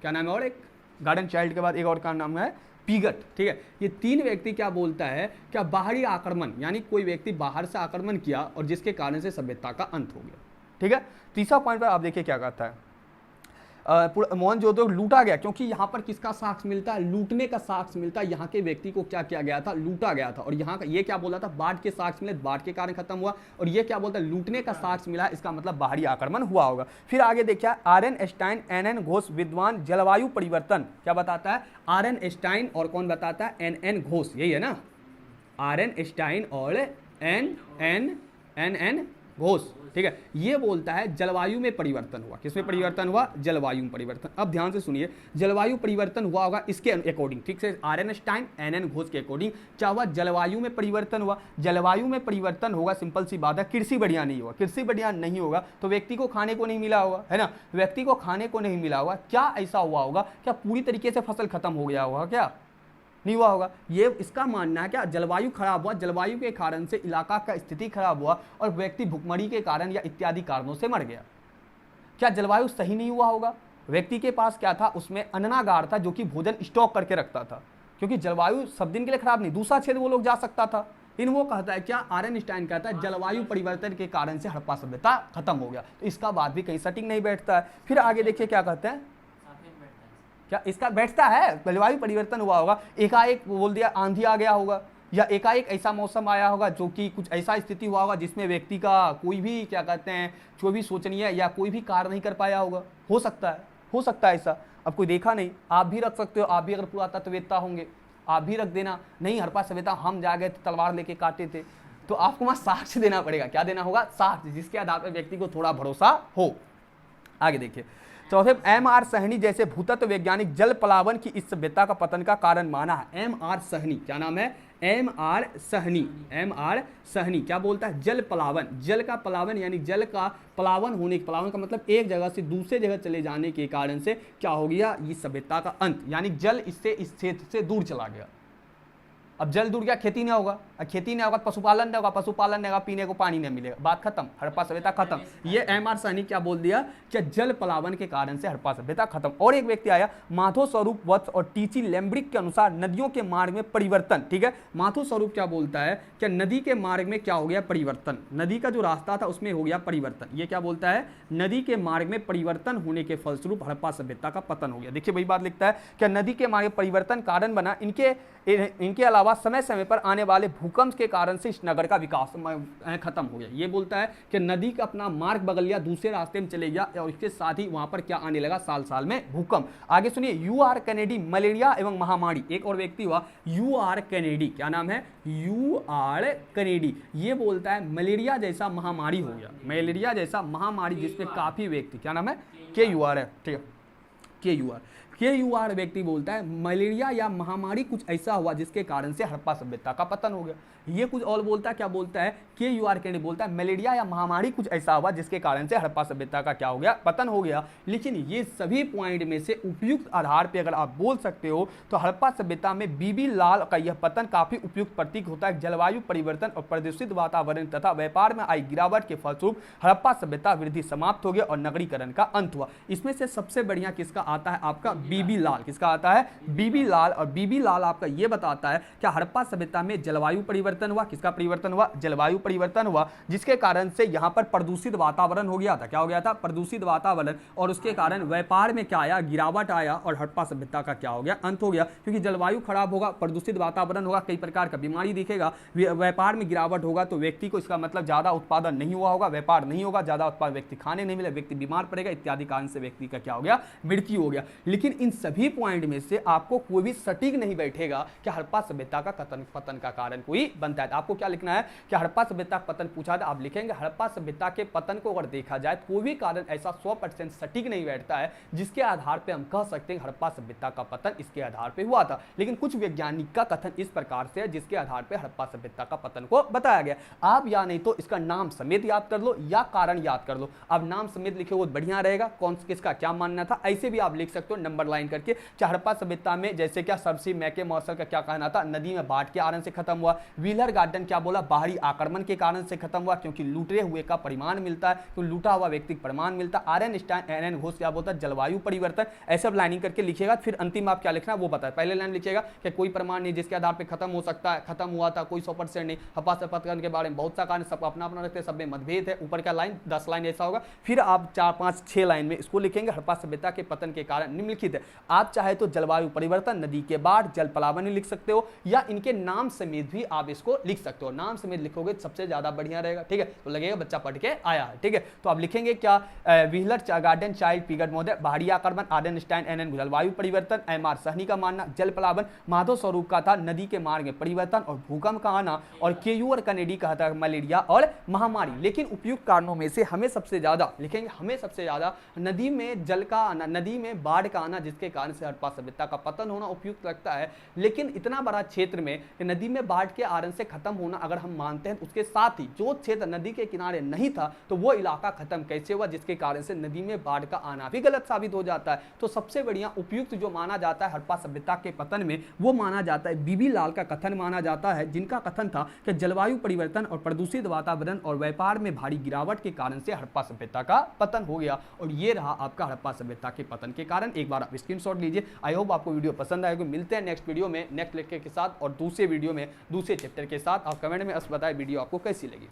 क्या नाम है, और एक गार्डन चाइल्ड के बाद एक और का नाम है पीगट, ठीक है। ये 3 व्यक्ति क्या बोलता है, क्या बाहरी आक्रमण, यानी कोई व्यक्ति बाहर से आक्रमण किया और जिसके कारण से सभ्यता का अंत हो गया, ठीक है। तीसरा पॉइंट पर आप देखिए क्या कहता है, मोहनजोदड़ो लूटा गया, क्योंकि यहाँ पर किसका साक्ष्य मिलता है, लूटने का साक्ष्य मिलता है। यहाँ के व्यक्ति को क्या किया गया था, लूटा गया था। और यहाँ का ये क्या बोला था, बाढ़ के साक्ष्य मिले, बाढ़ के कारण खत्म हुआ। और ये क्या बोलता है, लूटने का साक्ष्य मिला, इसका मतलब बाहरी आक्रमण हुआ होगा। फिर आगे देखिए, RN स्टाइन, NN घोष विद्वान जलवायु परिवर्तन क्या बताता है, RN स्टाइन और कौन बताता है, NN घोष, यही है ना, RN स्टाइन और NN घोष, ठीक है। ये बोलता है जलवायु में परिवर्तन हुआ। किसमें परिवर्तन हुआ, जलवायु में परिवर्तन। अब ध्यान से सुनिए, जलवायु परिवर्तन हुआ होगा इसके अकॉर्डिंग, ठीक से, RN स्टाइन, NN घोष के अकॉर्डिंग क्या हुआ, जलवायु में परिवर्तन हुआ। जलवायु में परिवर्तन होगा, सिंपल सी बात है, कृषि बढ़िया नहीं होगा। कृषि बढ़िया नहीं होगा तो व्यक्ति को खाने को नहीं मिला होगा, है ना, व्यक्ति को खाने को नहीं मिला होगा। क्या ऐसा हुआ होगा, क्या पूरी तरीके से फसल खत्म हो गया होगा, क्या नहीं हुआ होगा। ये इसका मानना है क्या, जलवायु खराब हुआ, जलवायु के कारण से इलाका का स्थिति खराब हुआ और व्यक्ति भूखमरी के कारण या इत्यादि कारणों से मर गया। क्या जलवायु सही नहीं हुआ होगा, व्यक्ति के पास क्या था, उसमें अन्नागार था जो कि भोजन स्टॉक करके रखता था, क्योंकि जलवायु सब दिन के लिए खराब नहीं, दूसरा क्षेत्र वो लोग जा सकता था। इन वो कहता है क्या, RN स्टाइन कहता है जलवायु परिवर्तन के कारण से हड़प्पा सभ्यता खत्म हो गया। तो इसका बात भी कहीं सटीक नहीं बैठता है। फिर आगे देखिए क्या कहते हैं, क्या इसका बैठता है, जलवायु परिवर्तन हुआ होगा, एकाएक बोल दिया आंधी आ गया होगा, या एकाएक ऐसा मौसम आया होगा जो कि कुछ ऐसा स्थिति हुआ होगा जिसमें व्यक्ति का कोई भी क्या कहते हैं, जो भी सोचनीय या कोई भी कार्य नहीं कर पाया होगा, हो सकता है ऐसा। अब कोई देखा नहीं, आप भी रख सकते हो, आप भी अगर पुरातत्ववेत्ता होंगे आप भी रख देना, नहीं हड़प्पा सभ्यता हम जा गए थे तलवार लेके काटे थे, तो आपको वहां साक्ष्य देना पड़ेगा। क्या देना होगा? साक्ष्य, जिसके आधार पर व्यक्ति को थोड़ा भरोसा हो। आगे देखिए चौथे, एम.आर. सहनी जैसे भूतत्व वैज्ञानिक जल प्लावन की इस सभ्यता का पतन का कारण माना है। एम.आर. सहनी, क्या नाम है? एम.आर. सहनी। एम.आर. सहनी क्या बोलता है? जल प्लावन, जल का प्लावन यानी जल का प्लावन होने, प्लावन का मतलब एक जगह से दूसरे जगह चले जाने के कारण से क्या हो गया? ये सभ्यता का अंत, यानी जल इससे इस क्षेत्र से दूर चला गया। अब जल दूर गया, खेती नहीं होगा, खेती नहीं होगा, पशुपालन नहीं होगा, पशुपालन नहीं होगा, पीने को पानी नहीं मिलेगा, बात खत्म, हड़प्पा सभ्यता खत्म। ये एम.आर. सहनी क्या बोल दिया कि जल प्लावन के कारण से हड़प्पा सभ्यता खत्म। और एक व्यक्ति आया माधव स्वरूप वत्स और टीची लैम्ब्रिक के अनुसार नदियों के मार्ग में परिवर्तन। ठीक है, माधव स्वरूप क्या बोलता है कि नदी के मार्ग में क्या हो गया? परिवर्तन, नदी का जो रास्ता था उसमें हो गया परिवर्तन। ये क्या बोलता है? नदी के मार्ग में परिवर्तन होने के फलस्वरूप हड़प्पा सभ्यता का पतन हो गया। देखिए वही बात लिखता है कि नदी के मार्ग में परिवर्तन कारण बना, इनके अलावा समय समय पर आने वाले भूकंप के कारण से इस नगर का विकास खत्म हो गया। ये बोलता है कि नदी का अपना मार्ग बदल गया, दूसरे रास्ते में चले गया और इसके साथ ही वहां पर क्या आने लगा? साल साल में भूकंप। आगे सुनिए, यू.आर. कैनेडी मलेरिया एवं महामारी। एक और व्यक्ति हुआ यू.आर. कैनेडी, क्या नाम है? यू.आर. कैनेडी। ये बोलता है मलेरिया जैसा महामारी हो गया, मलेरिया जैसा महामारी जिसपे काफी व्यक्ति, क्या नाम है? के.यू.आर. है, ठीक है, के.यू.आर. व्यक्ति बोलता है मलेरिया या महामारी कुछ ऐसा हुआ जिसके कारण से हड़प्पा सभ्यता का पतन हो गया। ये कुछ और बोलता है, क्या बोलता है? के.यू.आर. कैनेडी बोलता है मलेरिया या महामारी कुछ ऐसा हुआ जिसके कारण से हड़प्पा सभ्यता का क्या हो गया? पतन हो गया। लेकिन ये सभी पॉइंट में से उपयुक्त आधार पे अगर आप बोल सकते हो तो हड़प्पा सभ्यता में बीबी लाल का यह पतन काफी उपयुक्त प्रतीक होता है। जलवायु परिवर्तन और प्रदूषित वातावरण तथा व्यापार में आई गिरावट के फलस्वरूप हड़प्पा सभ्यता वृद्धि समाप्त हो गया और नगरीकरण का अंत हुआ। इसमें से सबसे बढ़िया किसका आता है? आपका बीबी लाल। किसका आता है? बीबी लाल। और बीबी लाल आपका ये बताता है कि हड़प्पा सभ्यता में जलवायु परिवर्तन हुआ। किसका परिवर्तन हुआ? जलवायु परिवर्तन हुआ, जिसके कारण से यहां पर प्रदूषित वातावरण हो गया था। क्या हो गया था? प्रदूषित वातावरण, और उसके कारण व्यापार में क्या आया? गिरावट आया और हड़प्पा सभ्यता का क्या हो गया? अंत हो गया। क्योंकि जलवायु खराब होगा, प्रदूषित वातावरण होगा, कई प्रकार का बीमारी दिखेगा, व्यापार में गिरावट होगा तो व्यक्ति को इसका मतलब ज्यादा उत्पादन नहीं हुआ होगा, व्यापार नहीं होगा, ज्यादा उत्पादन, व्यक्ति खाने नहीं मिले, व्यक्ति बीमार पड़ेगा, इत्यादि कारण से व्यक्ति का क्या हो गया? मृत्यु हो गया। लेकिन इन सभी पॉइंट में से आपको कोई भी सटीक नहीं बैठेगा कि हड़प्पा सभ्यता का पतन का कारण कोई बनता है। आपको क्या लिखना है कि हड़प्पा सभ्यता का पतन पूछा था, आप लिखेंगे हड़प्पा सभ्यता के पतन को अगर देखा जाए कोई भी कारण ऐसा 100% सटीक नहीं बैठता है जिसके आधार पे हम कह सकते हैं हड़प्पा सभ्यता का पतन इसके आधार पे हुआ था। लेकिन कुछ वैज्ञानिक का कथन इस प्रकार से है जिसके आधार पे हड़प्पा सभ्यता का पतन को बताया गया। आप या नहीं तो इसका नाम समेत याद कर लो या कारण याद कर लो। अब नाम समेत लिखे वो बढ़िया रहेगा, कौन किसका क्या मानना था, ऐसे भी आप लिख सकते हो नंबर लाइन करके। हड़प्पा सभ्यता में जैसे क्या सरसी मैके मौसर का क्या कहना था? नदी में बाढ़ के कारण से खत्म हुआ। व्हीलर गार्डन क्या बोला? बाहरी आक्रमण के कारण से खत्म हुआ, क्योंकि लूटे हुए का परिमाण मिलता है, तो लूटा हुआ व्यक्ति परिमाण मिलता है। आर.एन. Stine N. N.. घोष क्या बोलता है? जलवायु परिवर्तन। ऐसे लाइनिंग करके लिखिएगा, फिर अंतिम आप क्या लिखना वो बताए। पहले लाइन लिखिएगा कि कोई प्रमाण नहीं जिसके आधार पर खत्म हो सकता है, खत्म हुआ था, कोई 100% नहीं। हड़प्पा सभ्यता के बारे में बहुत सा कारण, सब अपना अपना रखते हैं, सब में मतभेद है। ऊपर का लाइन 10 लाइन ऐसा होगा, फिर आप 4, 5, 6 लाइन में इसको लिखेंगे। हड़प्पा सभ्यता के पतन के कारण निम्नलिखित है। आप चाहे तो जलवायु परिवर्तन, नदी के बाढ़, जल प्लावन लिख सकते हो, या इनके नाम समेत भी आप इसको लिख सकते हो। नाम समेत लिखोगे सबसे ज्यादा बढ़िया रहेगा, ठीक है, तो लगेगा बच्चा पढ़ के आया है, ठीक है। तो आप लिखेंगे क्या? व्हीलर गार्डन चाइल्ड पीगड महोदय, बाहरी आक्रमण, आर.एन. Stine N. N.. जलवायु परिवर्तन, एम.आर. सहनी का मानना जल प्लावन, माधव स्वरूप का था नदी के मार्ग में परिवर्तन और भूकंप का आना, और के.यू.आर. कैनेडी का था मलेरिया और महामारी। लेकिन उपयुक्त कारणों में से हमें सबसे ज्यादा लिखेंगे, हमें सबसे ज्यादा नदी में जल का आना, नदी में बाढ़ का आना जिसके कारण से हड़प्पा सभ्यता का पतन होना उपयुक्त लगता है। लेकिन इतना बड़ा क्षेत्र में नदी में बाढ़ के कारण से खत्म होना अगर हम मानते हैं, उसके साथ ही जो क्षेत्र नदी के किनारे नहीं था तो वो इलाका खत्म कैसे हुआ जिसके कारण से नदी में बाढ़ का आना भी गलत साबित हो जाता है। तो सबसे बढ़िया उपयुक्त जो माना जाता है हड़प्पा सभ्यता के पतन में वो माना जाता है बीबी लाल का कथन माना जाता है, जिनका कथन था कि जलवायु परिवर्तन और प्रदूषित वातावरण और व्यापार में भारी गिरावट के कारण से हड़प्पा सभ्यता का पतन हो गया। और ये रहा आपका हड़प्पा सभ्यता के पतन के कारण। एक बार आप स्क्रीनशॉट लीजिए। आई होप आपको वीडियो पसंद आएगा। मिलते हैं नेक्स्ट वीडियो में नेक्स्ट लेक्चर के साथ और दूसरे वीडियो में दूसरे चैप्टर के साथ। आप कमेंट में बताएं वीडियो आपको कैसी लगी।